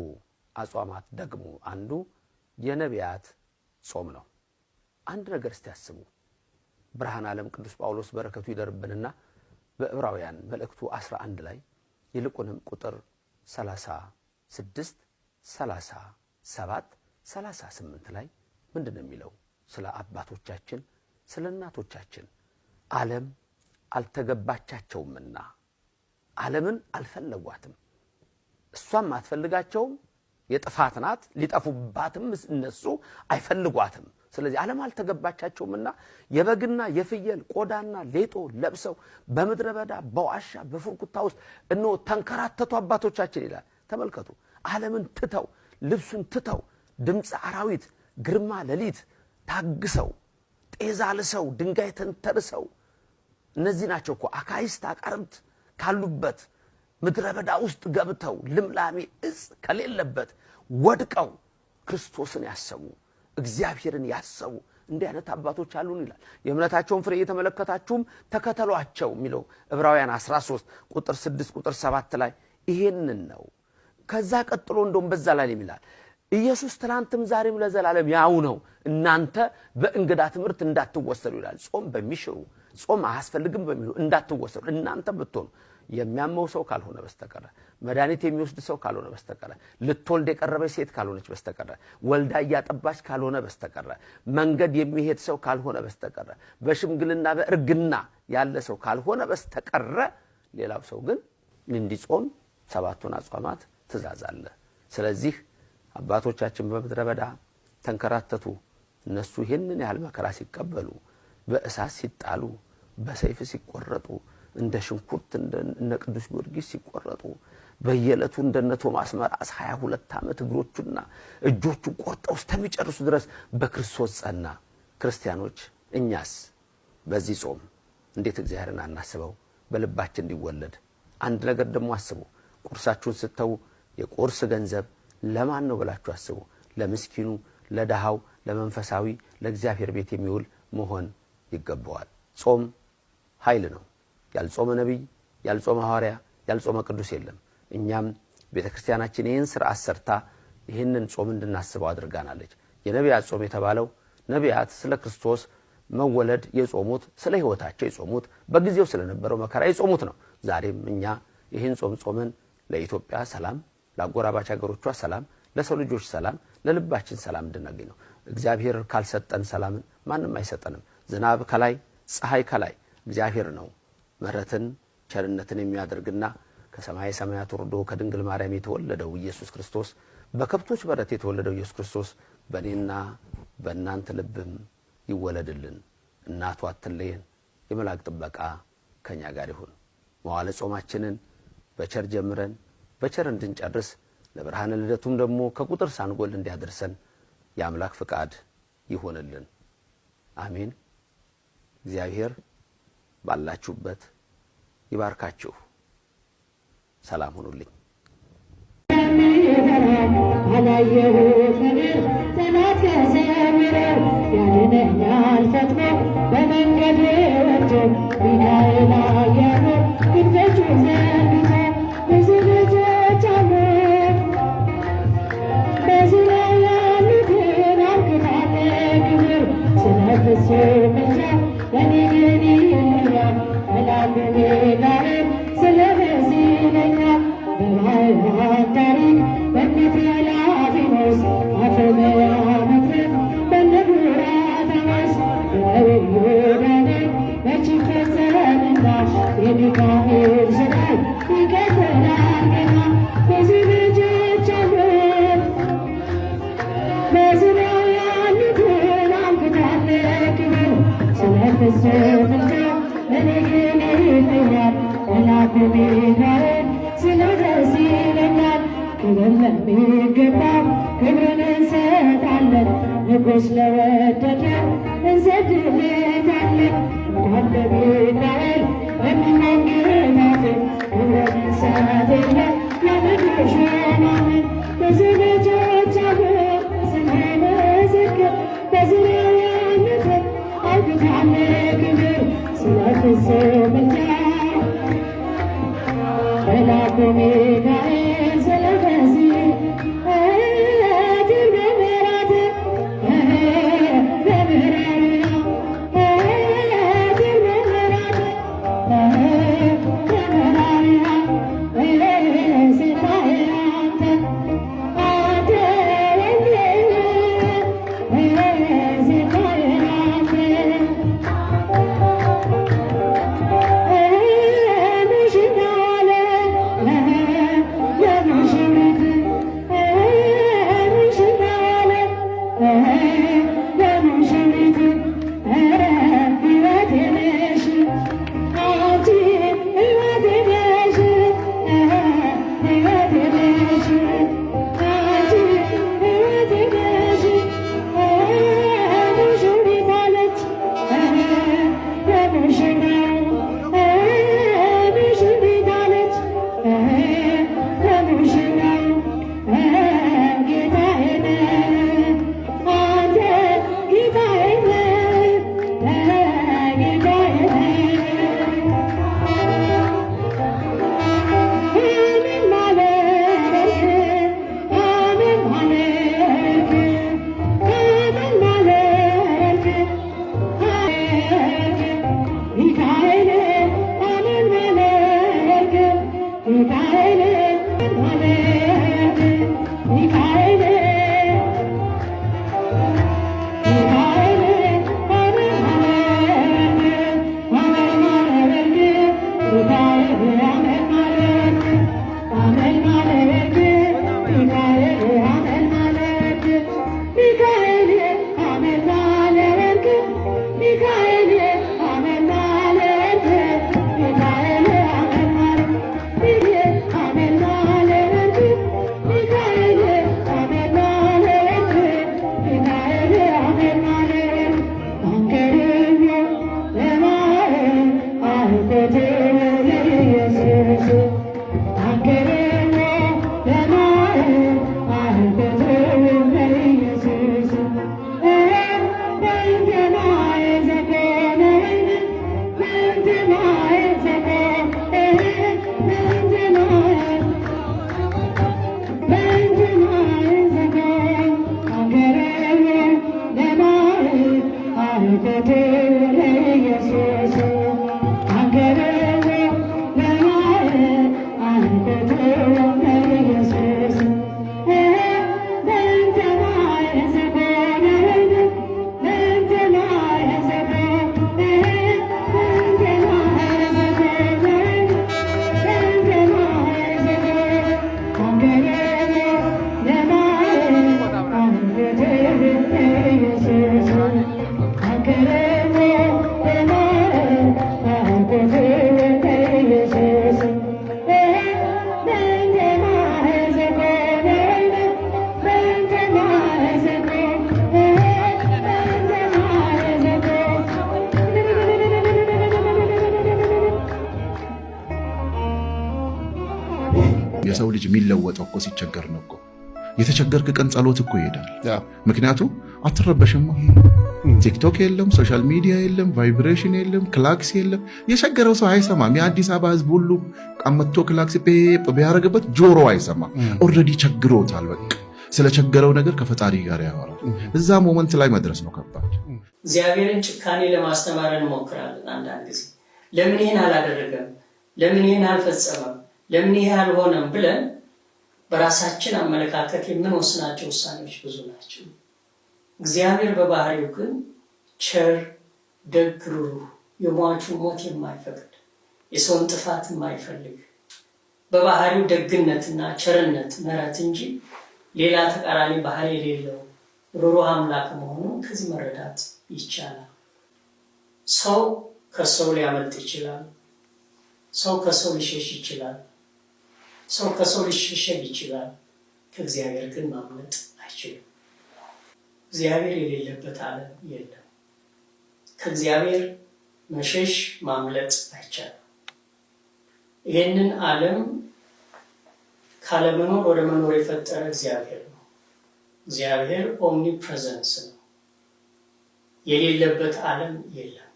አጽዋማት ደግሞ አንዱ የነቢያት ጾም ነው። አንድ ነገር እስቲ ብርሃን ዓለም ቅዱስ ጳውሎስ በረከቱ ይደርብንና በዕብራውያን መልእክቱ 11 ላይ ይልቁንም ቁጥር 36 37 38 ላይ ምንድነው የሚለው? ስለ አባቶቻችን ስለ እናቶቻችን ዓለም አልተገባቻቸውምና ዓለምን አልፈለጓትም፣ እሷም አትፈልጋቸውም፣ የጥፋት ናት፣ ሊጠፉባትም እነሱ አይፈልጓትም። ስለዚህ ዓለም አልተገባቻቸውምና የበግና የፍየል ቆዳና ሌጦ ለብሰው በምድረ በዳ በዋሻ በፍርኩታ ውስጥ እነሆ ተንከራተቱ አባቶቻችን ይላል። ተመልከቱ። ዓለምን ትተው ልብሱን ትተው ድምፅ አራዊት ግርማ ሌሊት ታግሰው ጤዛ ልሰው ድንጋይ ተንተርሰው እነዚህ ናቸው እኮ አካይስት አቃርብት ካሉበት ምድረ በዳ ውስጥ ገብተው ልምላሜ እጽ ከሌለበት ወድቀው ክርስቶስን ያሰቡ እግዚአብሔርን ያሰቡ እንዲህ አይነት አባቶች አሉን ይላል። የእምነታቸውን ፍሬ እየተመለከታችሁም ተከተሏቸው የሚለው ዕብራውያን 13 ቁጥር 6 ቁጥር 7 ላይ ይሄንን ነው። ከዛ ቀጥሎ እንደውም በዛ ላይ ይላል ኢየሱስ ትናንትም ዛሬም ለዘላለም ያው ነው፣ እናንተ በእንግዳ ትምህርት እንዳትወሰዱ ይላል። ጾም በሚሽሩ ጾም አያስፈልግም በሚሉ እንዳትወሰዱ እናንተ ብትሆኑ የሚያመው ሰው ካልሆነ በስተቀር መድኃኒት የሚወስድ ሰው ካልሆነ በስተቀር ልትወልድ የቀረበች ሴት ካልሆነች በስተቀር ወልዳ ያጠባች ካልሆነ በስተቀር መንገድ የሚሄድ ሰው ካልሆነ በስተቀር በሽምግልና በእርግና ያለ ሰው ካልሆነ በስተቀር ሌላው ሰው ግን እንዲጾም ሰባቱን አጽዋማት ትእዛዝ አለ። ስለዚህ አባቶቻችን በምድረ በዳ ተንከራተቱ። እነሱ ይህንን ያህል መከራ ሲቀበሉ በእሳት ሲጣሉ በሰይፍ ሲቆረጡ እንደ ሽንኩርት እንደ ቅዱስ ጊዮርጊስ ሲቆረጡ በየዕለቱ እንደነ ቶማስ መራስ 22 ዓመት እግሮቹና እጆቹ ቆርጠው እስከሚጨርሱ ድረስ በክርስቶስ ጸና። ክርስቲያኖች እኛስ በዚህ ጾም እንዴት እግዚአብሔርን አናስበው? በልባችን እንዲወለድ አንድ ነገር ደግሞ አስቡ። ቁርሳችሁን ስተው የቁርስ ገንዘብ ለማን ነው ብላችሁ አስቡ። ለምስኪኑ፣ ለደሃው፣ ለመንፈሳዊ ለእግዚአብሔር ቤት የሚውል መሆን ይገባዋል። ጾም ኃይል ነው። ያልጾመ ነቢይ ያልጾመ ሐዋርያ ያልጾመ ቅዱስ የለም። እኛም ቤተክርስቲያናችን ይህን ሥርዓት ሰርታ ይህንን ጾም እንድናስበው አድርጋናለች። የነቢያት ጾም የተባለው ነቢያት ስለ ክርስቶስ መወለድ የጾሙት ስለ ሕይወታቸው የጾሙት በጊዜው ስለነበረው መከራ የጾሙት ነው። ዛሬም እኛ ይህን ጾም ጾመን ለኢትዮጵያ ሰላም፣ ለአጎራባች ሀገሮቿ ሰላም፣ ለሰው ልጆች ሰላም፣ ለልባችን ሰላም እንድናገኝ ነው። እግዚአብሔር ካልሰጠን ሰላምን ማንም አይሰጠንም። ዝናብ ከላይ ፀሐይ ከላይ እግዚአብሔር ነው ምሕረትን ቸርነትን የሚያደርግና ከሰማይ ሰማያት ወርዶ ከድንግል ማርያም የተወለደው ኢየሱስ ክርስቶስ በከብቶች በረት የተወለደው ኢየሱስ ክርስቶስ በእኔና በእናንተ ልብም ይወለድልን። እናቱ አትለየን። የመላእክት ጥበቃ ከኛ ጋር ይሁን። መዋዕለ ጾማችንን በቸር ጀምረን በቸር እንድንጨርስ ለብርሃነ ልደቱም ደግሞ ከቁጥር ሳንጎል እንዲያደርሰን የአምላክ ፍቃድ ይሁንልን። አሜን። እግዚአብሔር ባላችሁበት ይባርካችሁ። ሰላም ሁኑልኝ። ያድነኛል ፈጥኖ በመንገድ ወጥቶ ሚካኤል አያኖ ክንፎቹ ዘርግቶ ብዙ ልጆች አሉ በዙሪያው ያሉትን አብቅታለ ክብር ስለ ፍጹም ምልጃ ለኔ ግን ይለኛል መላኩ ሚካኤል ስለ በዚህ ይለኛል በባሕርያን ታሪክ በነትላፊኖስ አፈመያ መክረፍ በነቡራታማስ በይሁዳኔ መች ፈጸመና የሚካኤል ስራይ ይቀጥላል ገና ብዙ ልጆች አሉ በዙሪያው ያሉትን አብቅታለ ክብር ስለ ፍጹም ምልጃ ለኔ ግን ይለኛል መላኩ ሚካኤል ስለ በዚህ ይለኛል ክብር ለሚገባው ክብርን እንሰጣለን ንጉሥ ለወደደው እንሰግድለታለን እንኳን ለሚካኤል ለሚመግባት ክብርን እንሰጣለን ለምድር ሾማምን ብዙ ልጆች አሉ ስንመሰክር በዙሪያው ያሉትን አብቅታለ ክብር ስለ ፍጹም ምልጃ መላኩ ሚካኤል ስለ በዚህ እኮ ሲቸገር ነው እኮ። የተቸገርክ ቀን ጸሎት እኮ ይሄዳል። ምክንያቱም አትረበሽማ። ቲክቶክ የለም፣ ሶሻል ሚዲያ የለም፣ ቫይብሬሽን የለም፣ ክላክስ የለም። የቸገረው ሰው አይሰማም። የአዲስ አበባ ህዝብ ሁሉ ቀመቶ ክላክስ ፔፕ ቢያደርግበት ጆሮ አይሰማም። ኦልሬዲ ቸግሮታል። በቃ ስለቸገረው ነገር ከፈጣሪ ጋር ያወራል። እዛ ሞመንት ላይ መድረስ ነው ከባድ። እግዚአብሔርን ጭካኔ ለማስተማር እንሞክራለን። አንዳንድ ጊዜ ለምን ይህን አላደረገም፣ ለምን ይህን አልፈጸመም፣ ለምን ይሄ አልሆነም ብለን በራሳችን አመለካከት የምንወስናቸው ውሳኔዎች ብዙ ናቸው። እግዚአብሔር በባህሪው ግን ቸር፣ ደግ፣ ሩህሩህ፣ የሟቹ ሞት የማይፈቅድ የሰውን ጥፋት የማይፈልግ በባህሪው ደግነትና ቸርነት፣ ምሕረት እንጂ ሌላ ተቃራኒ ባህሪ የሌለው ሩህሩህ አምላክ መሆኑን ከዚህ መረዳት ይቻላል። ሰው ከሰው ሊያመልጥ ይችላል። ሰው ከሰው ሊሸሽ ይችላል። ሰው ከሰው ሊሸሸግ ይችላል። ከእግዚአብሔር ግን ማምለጥ አይችልም። እግዚአብሔር የሌለበት ዓለም የለም። ከእግዚአብሔር መሸሽ ማምለጥ አይቻልም። ይህንን ዓለም ካለመኖር ወደ መኖር የፈጠረ እግዚአብሔር ነው። እግዚአብሔር ኦምኒ ፕሬዘንስ ነው። የሌለበት ዓለም የለም።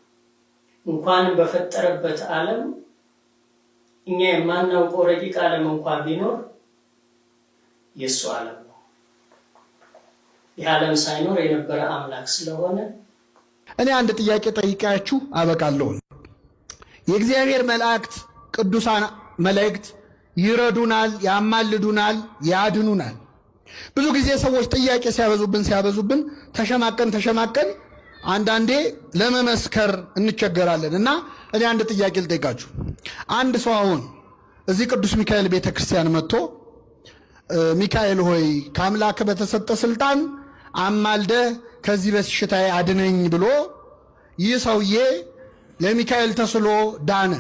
እንኳን በፈጠረበት ዓለም እኛ የማናውቀው ረቂቅ ዓለም እንኳን ቢኖር የእሱ ዓለም ነው። የዓለም ሳይኖር የነበረ አምላክ ስለሆነ እኔ አንድ ጥያቄ ጠይቃችሁ አበቃለሁ። የእግዚአብሔር መላእክት ቅዱሳን መላእክት ይረዱናል፣ ያማልዱናል፣ ያድኑናል። ብዙ ጊዜ ሰዎች ጥያቄ ሲያበዙብን ተሸማቀን አንዳንዴ ለመመስከር እንቸገራለን እና እኔ አንድ ጥያቄ ልጠይቃችሁ። አንድ ሰው አሁን እዚህ ቅዱስ ሚካኤል ቤተክርስቲያን መጥቶ ሚካኤል ሆይ ከአምላክ በተሰጠ ስልጣን አማልደህ ከዚህ በሽታዬ አድነኝ ብሎ ይህ ሰውዬ ለሚካኤል ተስሎ ዳነ።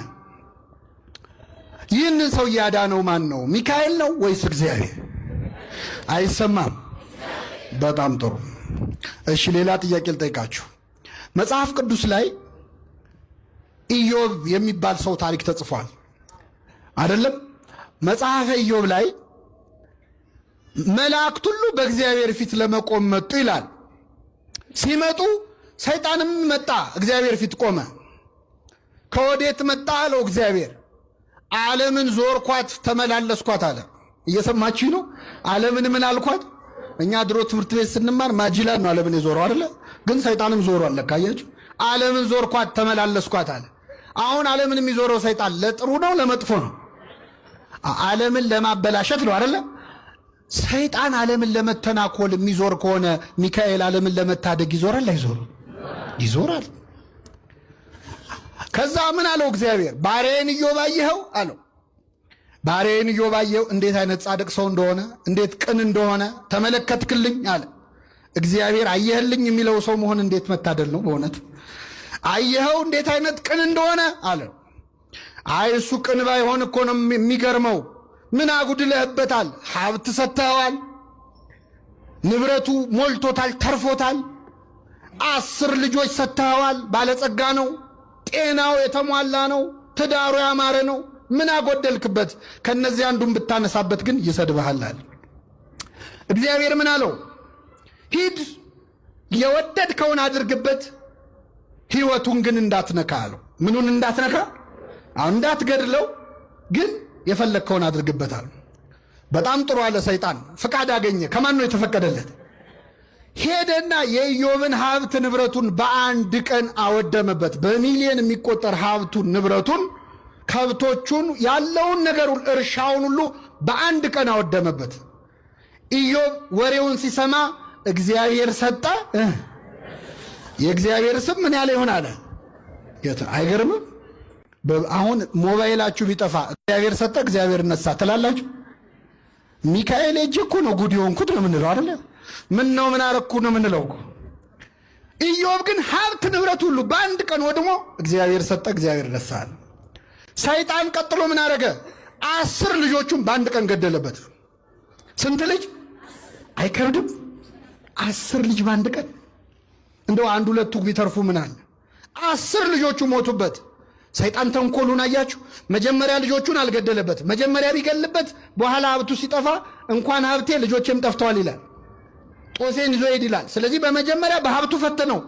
ይህንን ሰውዬ ያዳነው ማን ነው? ሚካኤል ነው ወይስ እግዚአብሔር? አይሰማም። በጣም ጥሩ። እሺ ሌላ ጥያቄ ልጠይቃችሁ። መጽሐፍ ቅዱስ ላይ ኢዮብ የሚባል ሰው ታሪክ ተጽፏል አይደለም? መጽሐፈ ኢዮብ ላይ መላእክት ሁሉ በእግዚአብሔር ፊት ለመቆም መጡ ይላል። ሲመጡ ሰይጣንም መጣ፣ እግዚአብሔር ፊት ቆመ። ከወዴት መጣ አለው እግዚአብሔር። ዓለምን ዞርኳት ተመላለስኳት አለ። እየሰማችሁ ነው? ዓለምን ምን አልኳት? እኛ ድሮ ትምህርት ቤት ስንማር ማጅላን ነው ዓለምን የዞረው አይደለ? ግን ሰይጣንም ዞሯል። ለካያችሁ ዓለምን ዞርኳት ተመላለስኳት አለ። አሁን ዓለምን የሚዞረው ሰይጣን ለጥሩ ነው ለመጥፎ ነው? ዓለምን ለማበላሸት ነው አይደለ? ሰይጣን ዓለምን ለመተናኮል የሚዞር ከሆነ ሚካኤል ዓለምን ለመታደግ ይዞራል አይዞርም? ይዞራል። ከዛ ምን አለው እግዚአብሔር? ባሪያዬን ኢዮብ አየኸው አለው። ባሪያዬን ኢዮብ አየኸው፣ እንዴት አይነት ጻድቅ ሰው እንደሆነ እንዴት ቅን እንደሆነ ተመለከትክልኝ አለ። እግዚአብሔር አየህልኝ የሚለው ሰው መሆን እንዴት መታደል ነው በእውነት። አየኸው እንዴት አይነት ቅን እንደሆነ አለ። አይ እሱ ቅን ባይሆን እኮ ነው የሚገርመው። ምን አጉድለህበታል? ሀብት ሰጥተኸዋል፣ ንብረቱ ሞልቶታል፣ ተርፎታል። 10 ልጆች ሰጥተኸዋል፣ ባለጸጋ ነው፣ ጤናው የተሟላ ነው፣ ትዳሩ ያማረ ነው። ምን አጎደልክበት? ከነዚህ አንዱን ብታነሳበት ግን ይሰድብሃል አለ። እግዚአብሔር ምን አለው? ሂድ የወደድከውን አድርግበት፣ ህይወቱን ግን እንዳትነካ አለው። ምኑን እንዳትነካ? እንዳትገድለው፣ ግን የፈለግከውን አድርግበታል። በጣም ጥሩ አለ። ሰይጣን ፍቃድ አገኘ። ከማን ነው የተፈቀደለት? ሄደና የኢዮብን ሀብት ንብረቱን በአንድ ቀን አወደመበት። በሚሊዮን የሚቆጠር ሀብቱን ንብረቱን፣ ከብቶቹን፣ ያለውን ነገሩን፣ እርሻውን ሁሉ በአንድ ቀን አወደመበት። ኢዮብ ወሬውን ሲሰማ እግዚአብሔር ሰጠ። የእግዚአብሔር ስም ምን ያለ ይሆን አለ። አይገርምም? አሁን ሞባይላችሁ ቢጠፋ እግዚአብሔር ሰጠ እግዚአብሔር ነሳ ትላላችሁ? ሚካኤል እጅ እኮ ነው ጉድ የሆንኩት ነው የምንለው አይደለ? ምን ነው ምን አረኩ ነው የምንለው እኮ። ኢዮብ ግን ሀብት ንብረት ሁሉ በአንድ ቀን ወድሞ እግዚአብሔር ሰጠ እግዚአብሔር ነሳ አለ። ሰይጣን ቀጥሎ ምን አረገ? 10 ልጆቹን በአንድ ቀን ገደለበት። ስንት ልጅ? አይከብድም? 10 ልጅ በአንድ ቀን። እንደው አንድ ሁለቱ ቢተርፉ ምን አለ? 10 ልጆቹ ሞቱበት። ሰይጣን ተንኮሉን አያችሁ። መጀመሪያ ልጆቹን አልገደለበት። መጀመሪያ ቢገልበት በኋላ ሀብቱ ሲጠፋ እንኳን ሀብቴ ልጆቼም ጠፍተዋል ይላል። ጦሴን ይዞ ሄድ ይላል። ስለዚህ በመጀመሪያ በሀብቱ ፈተነው።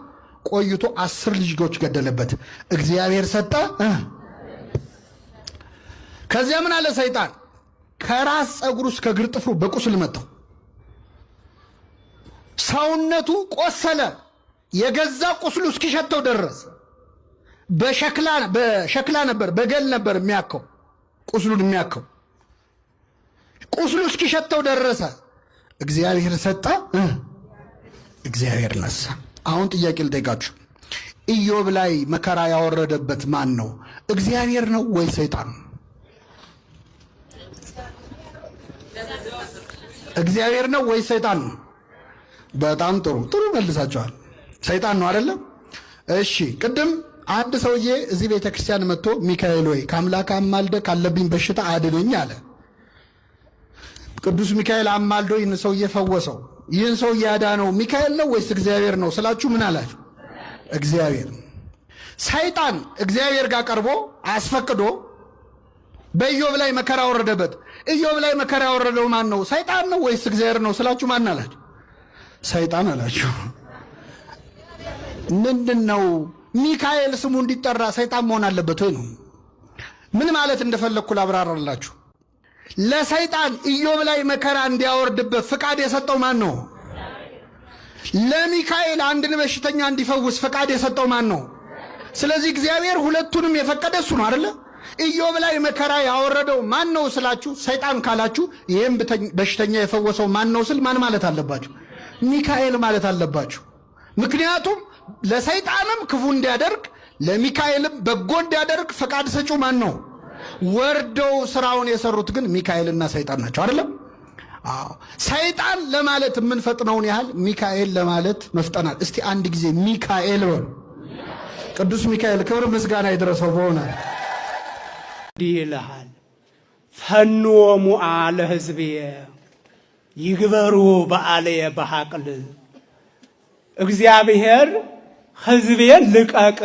ቆይቶ 10 ልጆች ገደለበት። እግዚአብሔር ሰጠ። ከዚያ ምን አለ ሰይጣን? ከራስ ፀጉሩ እስከ እግር ጥፍሩ በቁስል መታው። ሰውነቱ ቆሰለ። የገዛ ቁስሉ እስኪሸተው ደረሰ። በሸክላ ነበር፣ በገል ነበር የሚያከው ቁስሉን የሚያከው። ቁስሉ እስኪሸተው ደረሰ። እግዚአብሔር ሰጠ፣ እግዚአብሔር ነሳ። አሁን ጥያቄ ልጠይቃችሁ። ኢዮብ ላይ መከራ ያወረደበት ማን ነው? እግዚአብሔር ነው ወይ ሰይጣን? እግዚአብሔር ነው ወይ ሰይጣን ነው? በጣም ጥሩ መልሳችኋል። ሰይጣን ነው አይደለም? እሺ፣ ቅድም አንድ ሰውዬ እዚህ ቤተክርስቲያን መጥቶ ሚካኤል ወይ ከአምላክ አማልደ ካለብኝ በሽታ አድነኝ አለ። ቅዱስ ሚካኤል አማልዶ ይህን ሰውዬ ፈወሰው። ይህን ሰውዬ ያዳነው ሚካኤል ነው ወይስ እግዚአብሔር ነው ስላችሁ ምን አላችሁ? እግዚአብሔር። ሰይጣን እግዚአብሔር ጋር ቀርቦ አስፈቅዶ በኢዮብ ላይ መከራ ወረደበት። ኢዮብ ላይ መከራ ያወረደው ማን ነው? ሰይጣን ነው ወይስ እግዚአብሔር ነው ስላችሁ ማን አላችሁ? ሰይጣን አላችሁ። ምንድነው ሚካኤል ስሙ እንዲጠራ ሰይጣን መሆን አለበት ወይ ነው? ምን ማለት እንደፈለኩ ላብራራላችሁ። ለሰይጣን ኢዮብ ላይ መከራ እንዲያወርድበት ፍቃድ የሰጠው ማን ነው? ለሚካኤል አንድን በሽተኛ እንዲፈውስ ፍቃድ የሰጠው ማን ነው? ስለዚህ እግዚአብሔር ሁለቱንም የፈቀደ እሱ ነው አይደለ? ኢዮብ ላይ መከራ ያወረደው ማን ነው ስላችሁ ሰይጣን ካላችሁ፣ ይህም በሽተኛ የፈወሰው ማን ነው ስል ማን ማለት አለባችሁ? ሚካኤል ማለት አለባችሁ። ምክንያቱም ለሰይጣንም ክፉ እንዲያደርግ ለሚካኤልም በጎ እንዲያደርግ ፈቃድ ሰጪው ማን ነው? ወርደው ስራውን የሰሩት ግን ሚካኤልና ሰይጣን ናቸው አይደለም? አዎ። ሰይጣን ለማለት የምንፈጥነውን ያህል ሚካኤል ለማለት መፍጠናል። እስቲ አንድ ጊዜ ሚካኤል በሉ። ቅዱስ ሚካኤል ክብር ምስጋና ይድረሰው። በሆነ እንዲህ ይልሃል፣ ፈኖሙ አለ ህዝቤ ይግበሩ በአለየ በሐቅል። እግዚአብሔር ህዝቤን ልቀቅ፣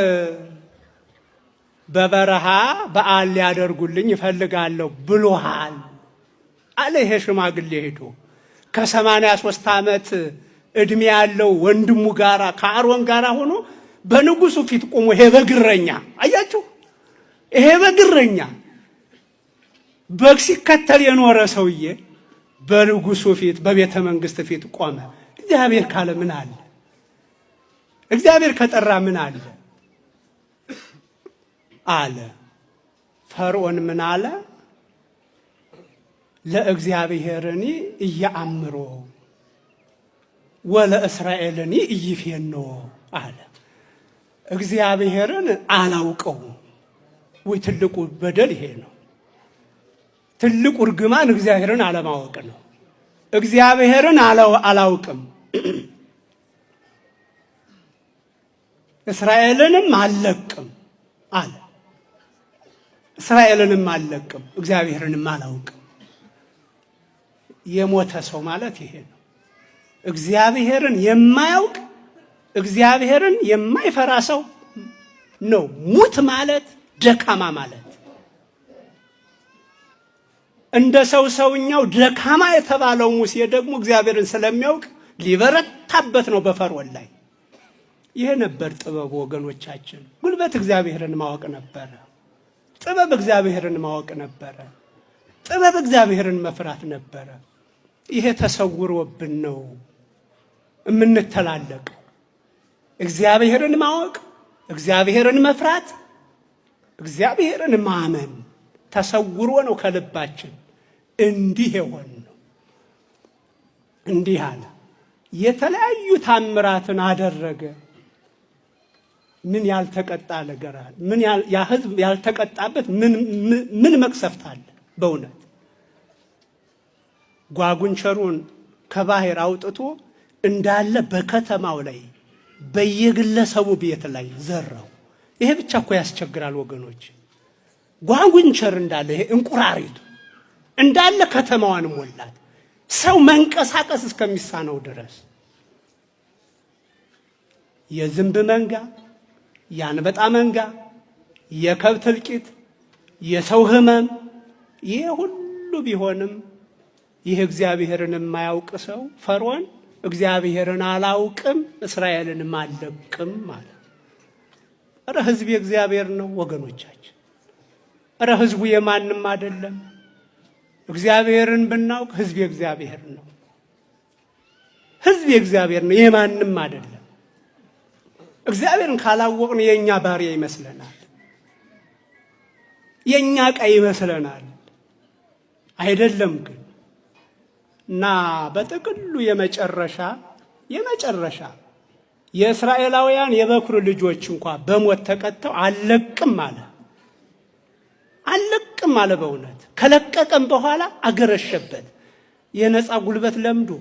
በበረሃ በዓል ሊያደርጉልኝ ይፈልጋለሁ ብሎሃል አለ። ይሄ ሽማግሌ ሄዶ ከ83 ዓመት ዕድሜ ያለው ወንድሙ ጋራ ከአሮን ጋራ ሆኖ በንጉሱ ፊት ቆሞ፣ ይሄ በግረኛ አያችሁ፣ ይሄ በግረኛ በግ ሲከተል የኖረ ሰውዬ በንጉሱ ፊት በቤተ መንግስት ፊት ቆመ። እግዚአብሔር ካለ ምን አለ? እግዚአብሔር ከጠራ ምን አለ አለ። ፈርዖን ምን አለ? ለእግዚአብሔርኒ እያአምሮ ወለእስራኤልኒ እይፌኖ አለ። እግዚአብሔርን አላውቀው ወይ? ትልቁ በደል ይሄ ነው። ትልቁ እርግማን እግዚአብሔርን አለማወቅ ነው። እግዚአብሔርን አላውቅም፣ እስራኤልንም አልለቅም አለ። እስራኤልንም አልለቅም፣ እግዚአብሔርንም አላውቅም። የሞተ ሰው ማለት ይሄ ነው። እግዚአብሔርን የማያውቅ እግዚአብሔርን የማይፈራ ሰው ነው ሙት ማለት፣ ደካማ ማለት። እንደ ሰውኛው ደካማ የተባለው ሙሴ ደግሞ እግዚአብሔርን ስለሚያውቅ ሊበረታበት ነው በፈርዖን ላይ። ይሄ ነበር ጥበብ ወገኖቻችን። ጉልበት እግዚአብሔርን ማወቅ ነበረ። ጥበብ እግዚአብሔርን ማወቅ ነበረ። ጥበብ እግዚአብሔርን መፍራት ነበረ። ይሄ ተሰውሮብን ነው የምንተላለቅ። እግዚአብሔርን ማወቅ፣ እግዚአብሔርን መፍራት፣ እግዚአብሔርን ማመን ተሰውሮ ነው ከልባችን። እንዲህ የሆን ነው። እንዲህ አለ፣ የተለያዩ ታምራትን አደረገ። ምን ያልተቀጣ ነገር አለ? ምን ያ ህዝብ ያልተቀጣበት ምን መቅሰፍት አለ? በእውነት ጓጉንቸሩን ከባህር አውጥቶ እንዳለ በከተማው ላይ በየግለሰቡ ቤት ላይ ዘራው። ይሄ ብቻ እኮ ያስቸግራል ወገኖች። ጓጉንቸር እንዳለ ይሄ እንቁራሪቱ እንዳለ ከተማዋን ሞላት። ሰው መንቀሳቀስ እስከሚሳነው ድረስ የዝንብ መንጋ፣ የአንበጣ መንጋ፣ የከብት እልቂት፣ የሰው ህመም፣ ይሄ ሁሉ ቢሆንም ይህ እግዚአብሔርን የማያውቅ ሰው ፈርዖን እግዚአብሔርን አላውቅም እስራኤልንም አልለቅም ማለት። እረ ህዝብ የእግዚአብሔር ነው ወገኖቻችን። እረ ህዝቡ የማንም አይደለም። እግዚአብሔርን ብናውቅ ህዝብ የእግዚአብሔር ነው። ህዝብ የእግዚአብሔር ነው፣ የማንም አይደለም። እግዚአብሔርን ካላወቅን የኛ ባሪያ ይመስለናል፣ የኛ ዕቃ ይመስለናል። አይደለም ግን እና በጥቅሉ የመጨረሻ የእስራኤላውያን የበኩር ልጆች እንኳን በሞት ተቀጥተው አልለቅም አለ። በእውነት ከለቀቀም በኋላ አገረሸበት። የነፃ ጉልበት ለምዶ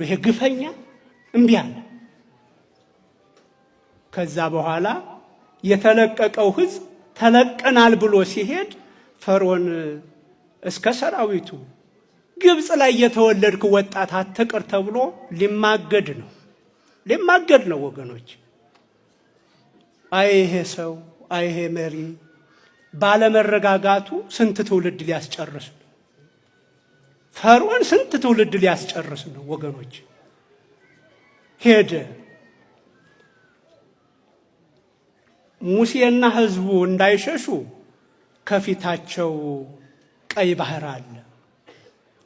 ይሄ ግፈኛ እምቢ አለ። ከዛ በኋላ የተለቀቀው ህዝብ ተለቀናል ብሎ ሲሄድ ፈርዖን እስከ ሰራዊቱ ግብፅ ላይ የተወለድክ ወጣት አትቅር ተብሎ ሊማገድ ነው ወገኖች። አይሄ ሰው አይሄ መሪ ባለመረጋጋቱ ስንት ትውልድ ሊያስጨርስ ነው። ፈርዖን ስንት ትውልድ ሊያስጨርስ ነው ወገኖች። ሄደ። ሙሴና ህዝቡ እንዳይሸሹ ከፊታቸው ቀይ ባህር አለ።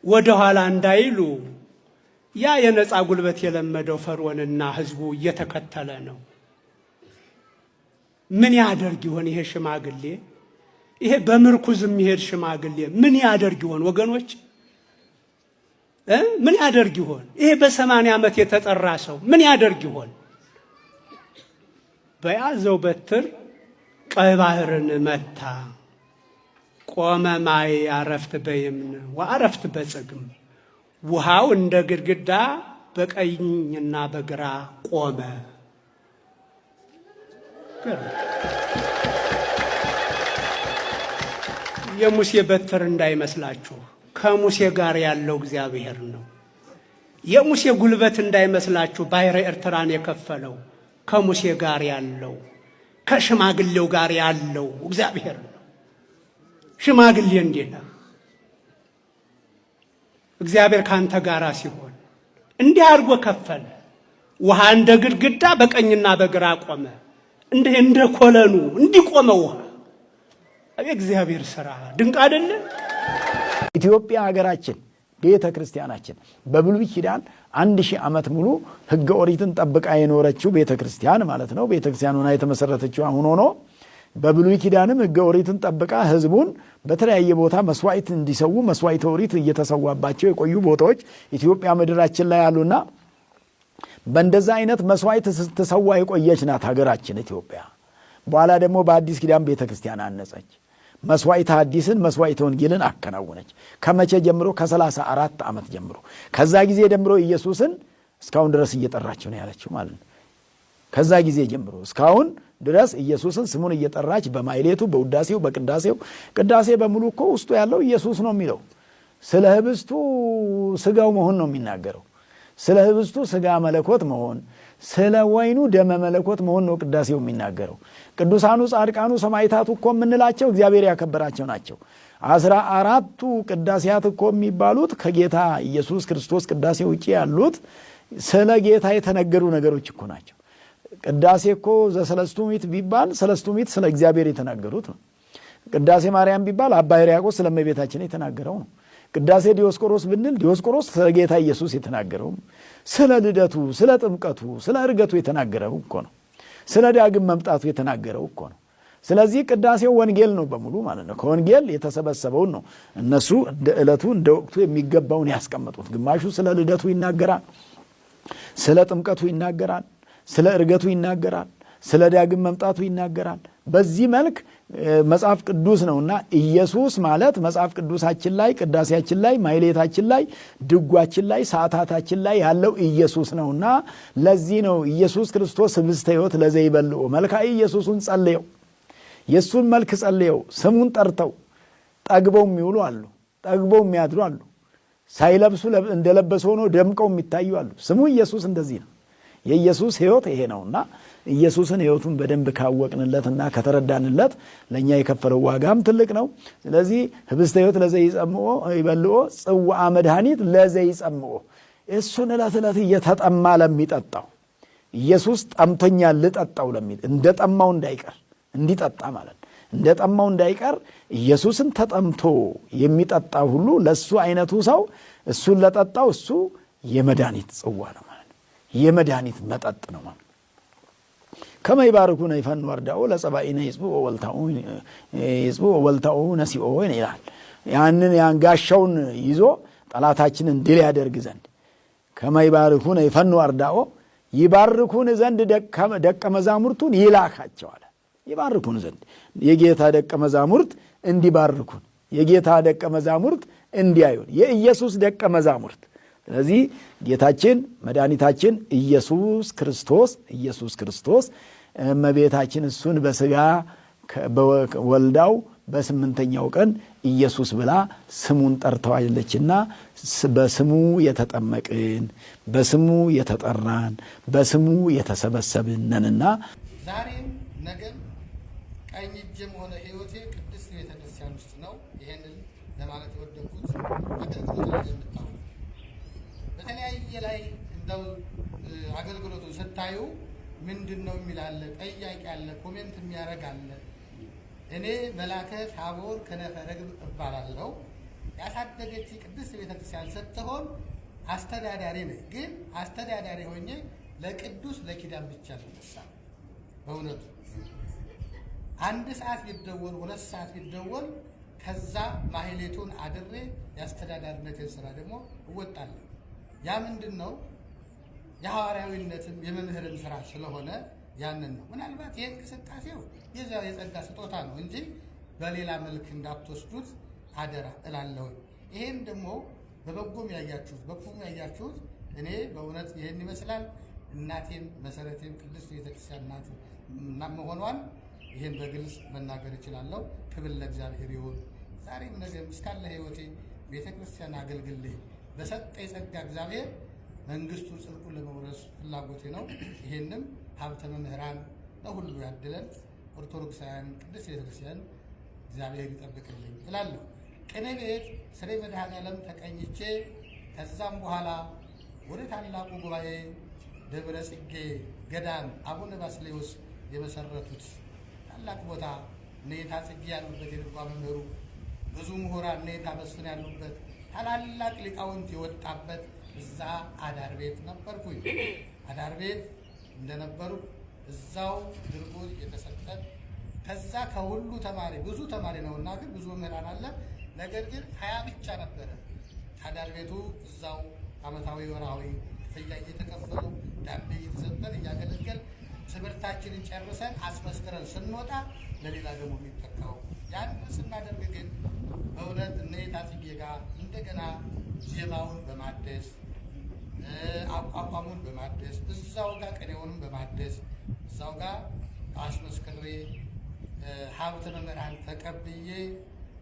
ወደ ኋላ እንዳይሉ ያ የነፃ ጉልበት የለመደው ፈርዖንና ህዝቡ እየተከተለ ነው። ምን ያደርግ ይሆን ይሄ ሽማግሌ? ይሄ በምርኩዝ የሚሄድ ሽማግሌ ምን ያደርግ ይሆን ወገኖች? ምን ያደርግ ይሆን? ይሄ በ80 ዓመት የተጠራ ሰው ምን ያደርግ ይሆን? በያዘው በትር ቀይ ባህርን መታ። ቆመ ማይ አረፍት በየምን ወአረፍት በጽግም። ውሃው እንደ ግድግዳ በቀኝና በግራ ቆመ። የሙሴ በትር እንዳይመስላችሁ፣ ከሙሴ ጋር ያለው እግዚአብሔር ነው። የሙሴ ጉልበት እንዳይመስላችሁ፣ ባሕረ ኤርትራን የከፈለው ከሙሴ ጋር ያለው ከሽማግሌው ጋር ያለው እግዚአብሔር ነው። ሽማግሌ እንዴት ነው? እግዚአብሔር ካንተ ጋር ሲሆን እንዲህ አድርጎ ከፈለ። ውሃ እንደ ግድግዳ በቀኝና በግራ ቆመ። እንደ ኮለኑ እንዲቆመ ውሃ። አቤት እግዚአብሔር ሥራ ድንቅ አይደለ? ኢትዮጵያ ሀገራችን ቤተ ክርስቲያናችን በብሉይ ኪዳን 1000 ዓመት ሙሉ ሕገ ኦሪትን ጠብቃ የኖረችው ቤተ ክርስቲያን ማለት ነው። ቤተ ክርስቲያን ሆና የተመሰረተችው አሁን ሆኖ በብሉይ ኪዳንም ሕገ ኦሪትን ጠብቃ ህዝቡን በተለያየ ቦታ መስዋዕት እንዲሰዉ መስዋዕት ኦሪት እየተሰዋባቸው የቆዩ ቦታዎች ኢትዮጵያ ምድራችን ላይ አሉና በእንደዛ አይነት መስዋዕት ስትሰዋ የቆየች ናት ሀገራችን ኢትዮጵያ። በኋላ ደግሞ በአዲስ ኪዳን ቤተ ክርስቲያን አነጸች። መስዋዕት ሐዲስን መስዋዕት ወንጌልን አከናወነች። ከመቼ ጀምሮ? ከ34 ዓመት ጀምሮ። ከዛ ጊዜ ጀምሮ ኢየሱስን እስካሁን ድረስ እየጠራችው ነው ያለችው ማለት ነው። ከዛ ጊዜ ጀምሮ እስካሁን ድረስ ኢየሱስን ስሙን እየጠራች በማይሌቱ በውዳሴው በቅዳሴው ቅዳሴ በሙሉ እኮ ውስጡ ያለው ኢየሱስ ነው የሚለው። ስለ ህብስቱ ስጋው መሆን ነው የሚናገረው። ስለ ህብስቱ ስጋ መለኮት መሆን፣ ስለ ወይኑ ደመ መለኮት መሆን ነው ቅዳሴው የሚናገረው። ቅዱሳኑ ጻድቃኑ ሰማዕታቱ እኮ የምንላቸው እግዚአብሔር ያከበራቸው ናቸው። 14ቱ ቅዳሴያት እኮ የሚባሉት ከጌታ ኢየሱስ ክርስቶስ ቅዳሴ ውጪ ያሉት ስለ ጌታ የተነገሩ ነገሮች እኮ ናቸው። ቅዳሴ እኮ ዘሰለስቱ ምዕት ቢባል ሰለስቱ ምዕት ስለ እግዚአብሔር የተናገሩት ነው። ቅዳሴ ማርያም ቢባል አባ ሕርያቆስ ስለ እመቤታችን የተናገረው ነው። ቅዳሴ ዲዮስቆሮስ ብንል ዲዮስቆሮስ ስለ ጌታ ኢየሱስ የተናገረው፣ ስለ ልደቱ፣ ስለ ጥምቀቱ፣ ስለ ዕርገቱ የተናገረው እኮ ነው። ስለ ዳግም መምጣቱ የተናገረው እኮ ነው። ስለዚህ ቅዳሴው ወንጌል ነው በሙሉ ማለት ነው። ከወንጌል የተሰበሰበውን ነው እነሱ እንደ ዕለቱ እንደ ወቅቱ የሚገባውን ያስቀመጡት። ግማሹ ስለ ልደቱ ይናገራል፣ ስለ ጥምቀቱ ይናገራል፣ ስለ ዕርገቱ ይናገራል፣ ስለ ዳግም መምጣቱ ይናገራል። በዚህ መልክ መጽሐፍ ቅዱስ ነውና ኢየሱስ ማለት መጽሐፍ ቅዱሳችን ላይ ቅዳሴያችን ላይ ማይሌታችን ላይ ድጓችን ላይ ሰዓታታችን ላይ ያለው ኢየሱስ ነውና ለዚህ ነው ኢየሱስ ክርስቶስ ህብስተ ሕይወት ለዘይበልዑ መልክዐ ኢየሱስን ጸልየው የሱን መልክ ጸልየው ስሙን ጠርተው ጠግበው የሚውሉ አሉ፣ ጠግበው የሚያድሩ አሉ፣ ሳይለብሱ እንደለበሱ ሆነው ደምቀው የሚታዩ አሉ። ስሙ ኢየሱስ እንደዚህ ነው። የኢየሱስ ሕይወት ይሄ ነውና ኢየሱስን ሕይወቱን በደንብ ካወቅንለትና ከተረዳንለት ለኛ የከፈለው ዋጋም ትልቅ ነው። ስለዚህ ህብስተ ሕይወት ለዘይጸምኦ ይበልኦ ጽዋዐ መድኃኒት ለዘይጸምኦ እሱን ዕለት ዕለት እየተጠማ ለሚጠጣው ኢየሱስ ጠምቶኛል ልጠጣው ለሚል እንደ ጠማው እንዳይቀር እንዲጠጣ ማለት እንደ ጠማው እንዳይቀር ኢየሱስን ተጠምቶ የሚጠጣ ሁሉ ለሱ አይነቱ ሰው እሱን ለጠጣው እሱ የመድኃኒት ጽዋ ነው ማለት የመድኃኒት መጠጥ ነው ማለት ከመይባርኩነ ይፈኑ ወርዳኦ ለጸባኢነ ይጽቡ ወልታኦ ነሲኦ ይላል። ያንን ያንጋሻውን ይዞ ጠላታችንን ድል ያደርግ ዘንድ ከመይባርኩነ ይፈኑ ወርዳኦ ይባርኩን ዘንድ ደቀ መዛሙርቱን ይላካቸዋል። ይባርኩን ዘንድ የጌታ ደቀ መዛሙርት እንዲባርኩን የጌታ ደቀ መዛሙርት እንዲያዩን የኢየሱስ ደቀ መዛሙርት። ስለዚህ ጌታችን መድኃኒታችን ኢየሱስ ክርስቶስ እመቤታችን እሱን በስጋ ወልዳው በ8ኛው ቀን ኢየሱስ ብላ ስሙን ጠርተዋለችና በስሙ የተጠመቅን በስሙ የተጠራን በስሙ የተሰበሰብን ነንና ዛሬም ነገም ቀኝ እጅም ሆነ ሕይወቴ ቅድስት ቤተክርስቲያን ውስጥ ነው። ይሄንን ለማለት የወደድኩት አገልግሎት ላይ የምታው በተለያየ ላይ እንደው አገልግሎቱን ስታዩ ምንድነው የሚላለ ጠያቂ አለ፣ ኮሜንት የሚያደርግ አለ። እኔ መላከ ታቦር ከነፈ ረግብ እባላለሁ። ያሳደገች ቅድስት ቤተክርስቲያን ስትሆን አስተዳዳሪ ነኝ። ግን አስተዳዳሪ ሆኜ ለቅዱስ ለኪዳን ብቻ ልነሳ። በእውነቱ 1 ሰዓት ቢደወል 2 ሰዓት ቢደወል ከዛ ማህሌቱን አድሬ የአስተዳዳሪነትን ስራ ደግሞ እወጣለሁ። ያ ምንድን ነው? የሐዋርያዊነትም የመምህርን ስራ ስለሆነ ያንን ነው። ምናልባት ይህ እንቅስቃሴው የዛው የጸጋ ስጦታ ነው እንጂ በሌላ መልክ እንዳትወስዱት አደራ እላለሁ። ይሄን ደግሞ በበጎም ያያችሁት በክፉም ያያችሁት እኔ በእውነት ይሄን ይመስላል። እናቴም መሰረቴም ቅድስት ቤተክርስቲያን ናት መሆኗን ይሄን በግልጽ መናገር እችላለሁ። ክብር ለእግዚአብሔር ይሁን። ዛሬም ነገም እስካለ ሕይወቴ ቤተክርስቲያን አገልግሌ በሰጠኝ ጸጋ እግዚአብሔር መንግስቱን ጽድቁን ለመውረስ ፍላጎቴ ነው። ይሄንም ሀብተ መምህራን ለሁሉ ያድለን። ኦርቶዶክሳውያን ቅድስት ቤተክርስቲያን እግዚአብሔር ይጠብቅልኝ እላለሁ። ቅኔ ቤት ስሬ መድኃኔዓለም ተቀኝቼ ከዛም በኋላ ወደ ታላቁ ጉባኤ ደብረ ጽጌ ገዳም አቡነ ባስልዮስ የመሰረቱት ታላቅ ቦታ እነየታ ጽጌ ያሉበት የድጓ መምህሩ ብዙ ምሁራን እነየታ መስፍን ያሉበት ታላላቅ ሊቃውንት የወጣበት እዛ አዳር ቤት ነበርኩኝ። አዳር ቤት እንደነበሩ እዛው ድርጎ የተሰጠ ከዛ ከሁሉ ተማሪ ብዙ ተማሪ ነውና ግን ብዙ መምህራን አለ። ነገር ግን 20 ብቻ ነበረ። አዳር ቤቱ እዛው ዓመታዊ ወርሃዊ ክፍያ እየተከፈሉ ዳቤ እየተሰጠን እያገለገል ትምህርታችንን ጨርሰን አስመስክረን ስንወጣ ለሌላ ደግሞ የሚተካው ያን ስናደርግ ግን በእውነት እነየታ ጽጌ ጋር እንደገና ዜማውን በማደስ አቋቋሙን በማደስ እዛው ጋር ቅኔውንም በማደስ እዛው ጋር አስመስክሬ ሀብተ መምህራን ተቀብዬ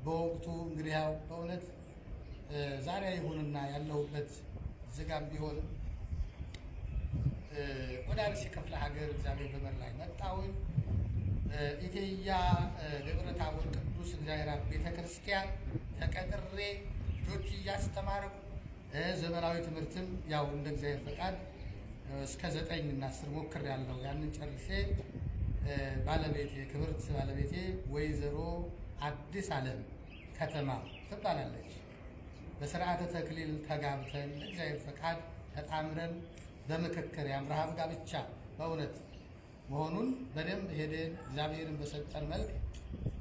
በወቅቱ እንግዲህ ያው በእውነት ዛሬ ይሁንና ያለሁበት ዝጋም ቢሆን ወደ አርሲ ክፍለ ሀገር እግዚአብሔር በመራኝ መጣሁኝ። ኢቴያ ደብረ ታቦር ቅዱስ እግዚአብሔር አብ ቤተክርስቲያን ተቀጥሬ ልጆች እያስተማርኩ ዘመናዊ ትምህርትም ያው እንደ እግዚአብሔር ፈቃድ እስከ 9 እና 10 ሞክሬያለሁ። ያንን ጨርሼ ባለቤቴ ክብርት ባለቤቴ ወይዘሮ አዲስ ዓለም ከተማ ትባላለች። በስርዓተ ተክሊል ተጋብተን እግዚአብሔር ፈቃድ ተጣምረን በምክክር የአብርሃም ጋብቻ በእውነት መሆኑን በደንብ ሄደን እግዚአብሔርን በሰጠን መልክ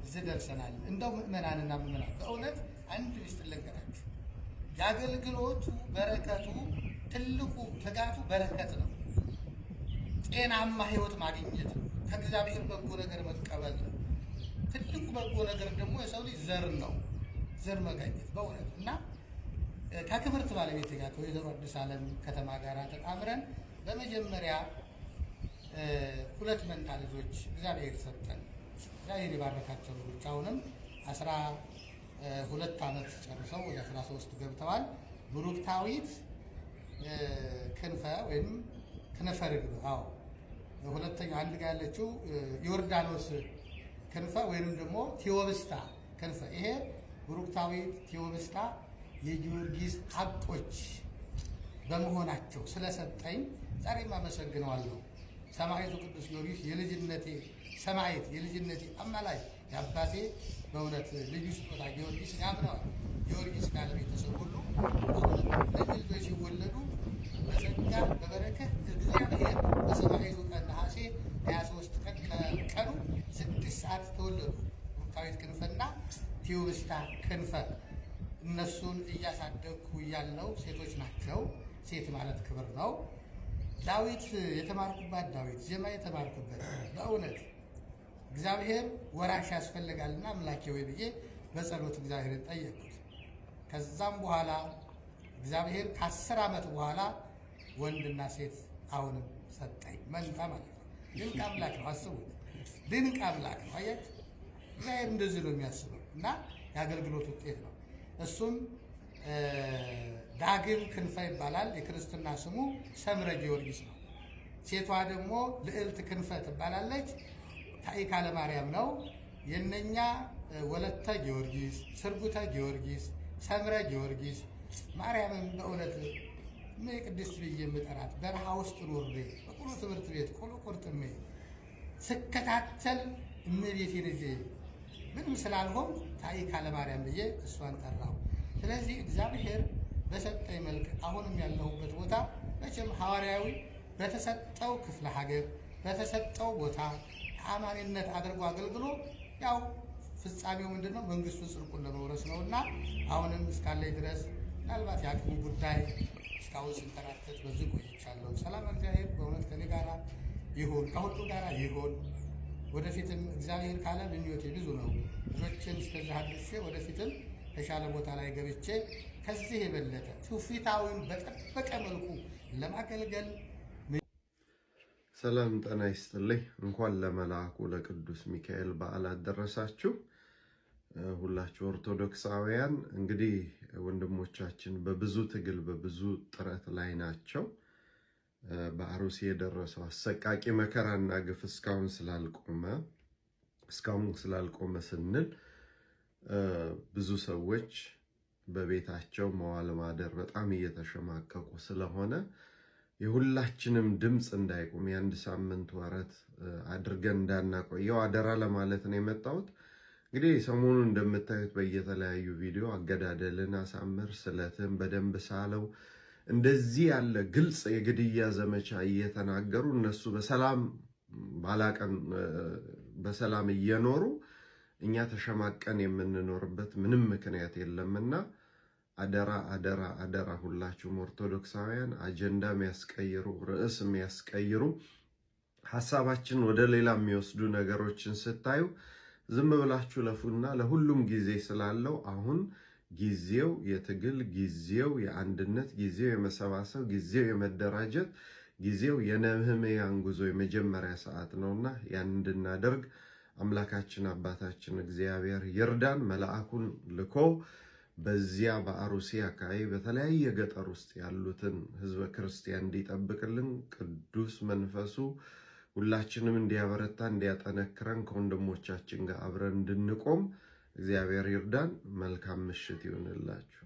እዚህ ደርሰናል። እንደው ምእመናንና ምእመናን በእውነት አንድ ምስጢር ልንገራችሁ። የአገልግሎቱ በረከቱ ትልቁ ትጋቱ በረከት ነው። ጤናማ ህይወት ማግኘት ነው። ከእግዚአብሔር በጎ ነገር መቀበል ነው። ትልቁ በጎ ነገር ደግሞ የሰው ልጅ ዘር ነው። ዘር መጋኘት በእውነት እና ከክብርት ባለቤት ጋር ከወይዘሮ አዲስ ዓለም ከተማ ጋር ተጣምረን በመጀመሪያ 2 መንታ ልጆች እግዚአብሔር ሰጠን። እግዚአብሔር የባረካቸው ልጆች አሁንም 12 ዓመት ጨርሰው ወደ 13 ገብተዋል። ብሩክታዊት ክንፈ ወይም ክንፈ ርግብ። አዎ ሁለተኛው አንድ ጋር ያለችው ዮርዳኖስ ክንፈ ወይንም ደግሞ ቴዎብስታ ክንፈ። ይሄ ብሩክታዊት ቴዎብስታ የጊዮርጊስ ሀብቶች በመሆናቸው ስለሰጠኝ ዛሬም አመሰግነዋለሁ። ሰማዕቱ ቅዱስ ጊዮርጊስ የልጅነቴ ሰማዕት፣ የልጅነቴ አማላጅ፣ የአባቴ በእውነት ልዩ ስጦታ ጊዮርጊስ ያምነዋል። ጊዮርጊስ ካለ ቤተሰብ ሁሉ ልጆች ሲወለዱ በጸጋ በበረከት እግዚአብሔር በሰማዕቱ ቀን ነሐሴ 23 ቀን ከቀኑ 6 ሰዓት ተወለዱ። ብሩክታዊት ክንፈና ቴዎብስታ ክንፈ። እነሱን እያሳደግኩ ያለው ሴቶች ናቸው። ሴት ማለት ክብር ነው። ዳዊት የተማርኩባት ዳዊት ዜማ የተማርኩበት በእውነት እግዚአብሔር ወራሽ ያስፈልጋልና አምላኬ ወይ ብዬ በጸሎት እግዚአብሔርን ጠየቅኩት። ከዛም በኋላ እግዚአብሔር ከ10 ዓመት በኋላ ወንድና ሴት አሁንም ሰጠኝ፣ መንታ ማለት ነው። ድንቅ አምላክ ነው። አስቡት፣ ድንቅ አምላክ ነው። አያት እግዚአብሔር እንደዚህ ነው የሚያስበው እና የአገልግሎት ውጤት ነው። እሱም ዳግም ክንፈ ይባላል። የክርስትና ስሙ ሰምረ ጊዮርጊስ ነው። ሴቷ ደግሞ ልዕልት ክንፈ ትባላለች። ታሪክ አለማርያም ነው። የነኛ ወለተ ጊዮርጊስ፣ ስርጉተ ጊዮርጊስ፣ ሰምረ ጊዮርጊስ። ማርያምን በእውነት ምን ቅድስት ብዬ የምጠራት በረሃ ውስጥ ኖሬ በቁሎ ትምህርት ቤት ቆሎ ቆርጥሜ ስከታተል እመቤቴን ልጄ ምንም ስላልሆን ታሪክ አለማርያም ብዬ እሷን ጠራው። ስለዚህ እግዚአብሔር በሰጠኝ መልክ አሁንም ያለሁበት ቦታ መቼም ሐዋርያዊ በተሰጠው ክፍለ ሀገር በተሰጠው ቦታ ተአማኒነት አድርጎ አገልግሎ ያው ፍጻሜው ምንድነው? መንግስቱን ጽድቁን ለመውረስ ነውና አሁንም እስካለኝ ድረስ ምናልባት የአቅሙ ጉዳይ እስካሁን ስንተራተት በዚህ ቆይቻለሁ። ሰላም እግዚአብሔር በእውነት ከኔ ጋራ ይሁን፣ ከሁሉ ጋራ ይሁን። ወደፊትም እግዚአብሔር ካለ ምኞቴ ብዙ ነው። ልጆችን እስከዚህ አድርሼ ወደፊትም ተሻለ ቦታ ላይ ገብቼ ከዚህ የበለጠ ትውፊታዊን በጠበቀ መልኩ ለማገልገል። ሰላም ጤና ይስጥልኝ። እንኳን ለመልአኩ ለቅዱስ ሚካኤል በዓል አደረሳችሁ። ሁላችሁ ኦርቶዶክሳውያን እንግዲህ ወንድሞቻችን በብዙ ትግል በብዙ ጥረት ላይ ናቸው። በአሩሲ የደረሰው አሰቃቂ መከራና ግፍ እስካሁን ስላልቆመ ስንል ብዙ ሰዎች በቤታቸው መዋል ማደር በጣም እየተሸማቀቁ ስለሆነ የሁላችንም ድምፅ እንዳይቆም የአንድ ሳምንት ወረት አድርገን እንዳናቆየው አደራ ለማለት ነው የመጣሁት። እንግዲህ ሰሞኑን እንደምታዩት በየተለያዩ ቪዲዮ አገዳደልን አሳምር፣ ስለትን በደንብ ሳለው እንደዚህ ያለ ግልጽ የግድያ ዘመቻ እየተናገሩ እነሱ በሰላም እየኖሩ እኛ ተሸማቀን የምንኖርበት ምንም ምክንያት የለምና አደራ አደራ አደራ ሁላችሁም ኦርቶዶክሳውያን አጀንዳ የሚያስቀይሩ ርዕስ የሚያስቀይሩ ሐሳባችን ወደ ሌላ የሚወስዱ ነገሮችን ስታዩ ዝም ብላችሁ ለፉና ለሁሉም ጊዜ ስላለው አሁን ጊዜው የትግል ጊዜው የአንድነት ጊዜው የመሰባሰብ ጊዜው የመደራጀት ጊዜው የነህምያን ጉዞ የመጀመሪያ ሰዓት ነውና ያን እንድናደርግ አምላካችን አባታችን እግዚአብሔር ይርዳን። መልአኩን ልኮ በዚያ በአሩሲ አካባቢ በተለያየ ገጠር ውስጥ ያሉትን ህዝበ ክርስቲያን እንዲጠብቅልን ቅዱስ መንፈሱ ሁላችንም እንዲያበረታ እንዲያጠነክረን ከወንድሞቻችን ጋር አብረን እንድንቆም እግዚአብሔር ይርዳን። መልካም ምሽት ይሁንላችሁ።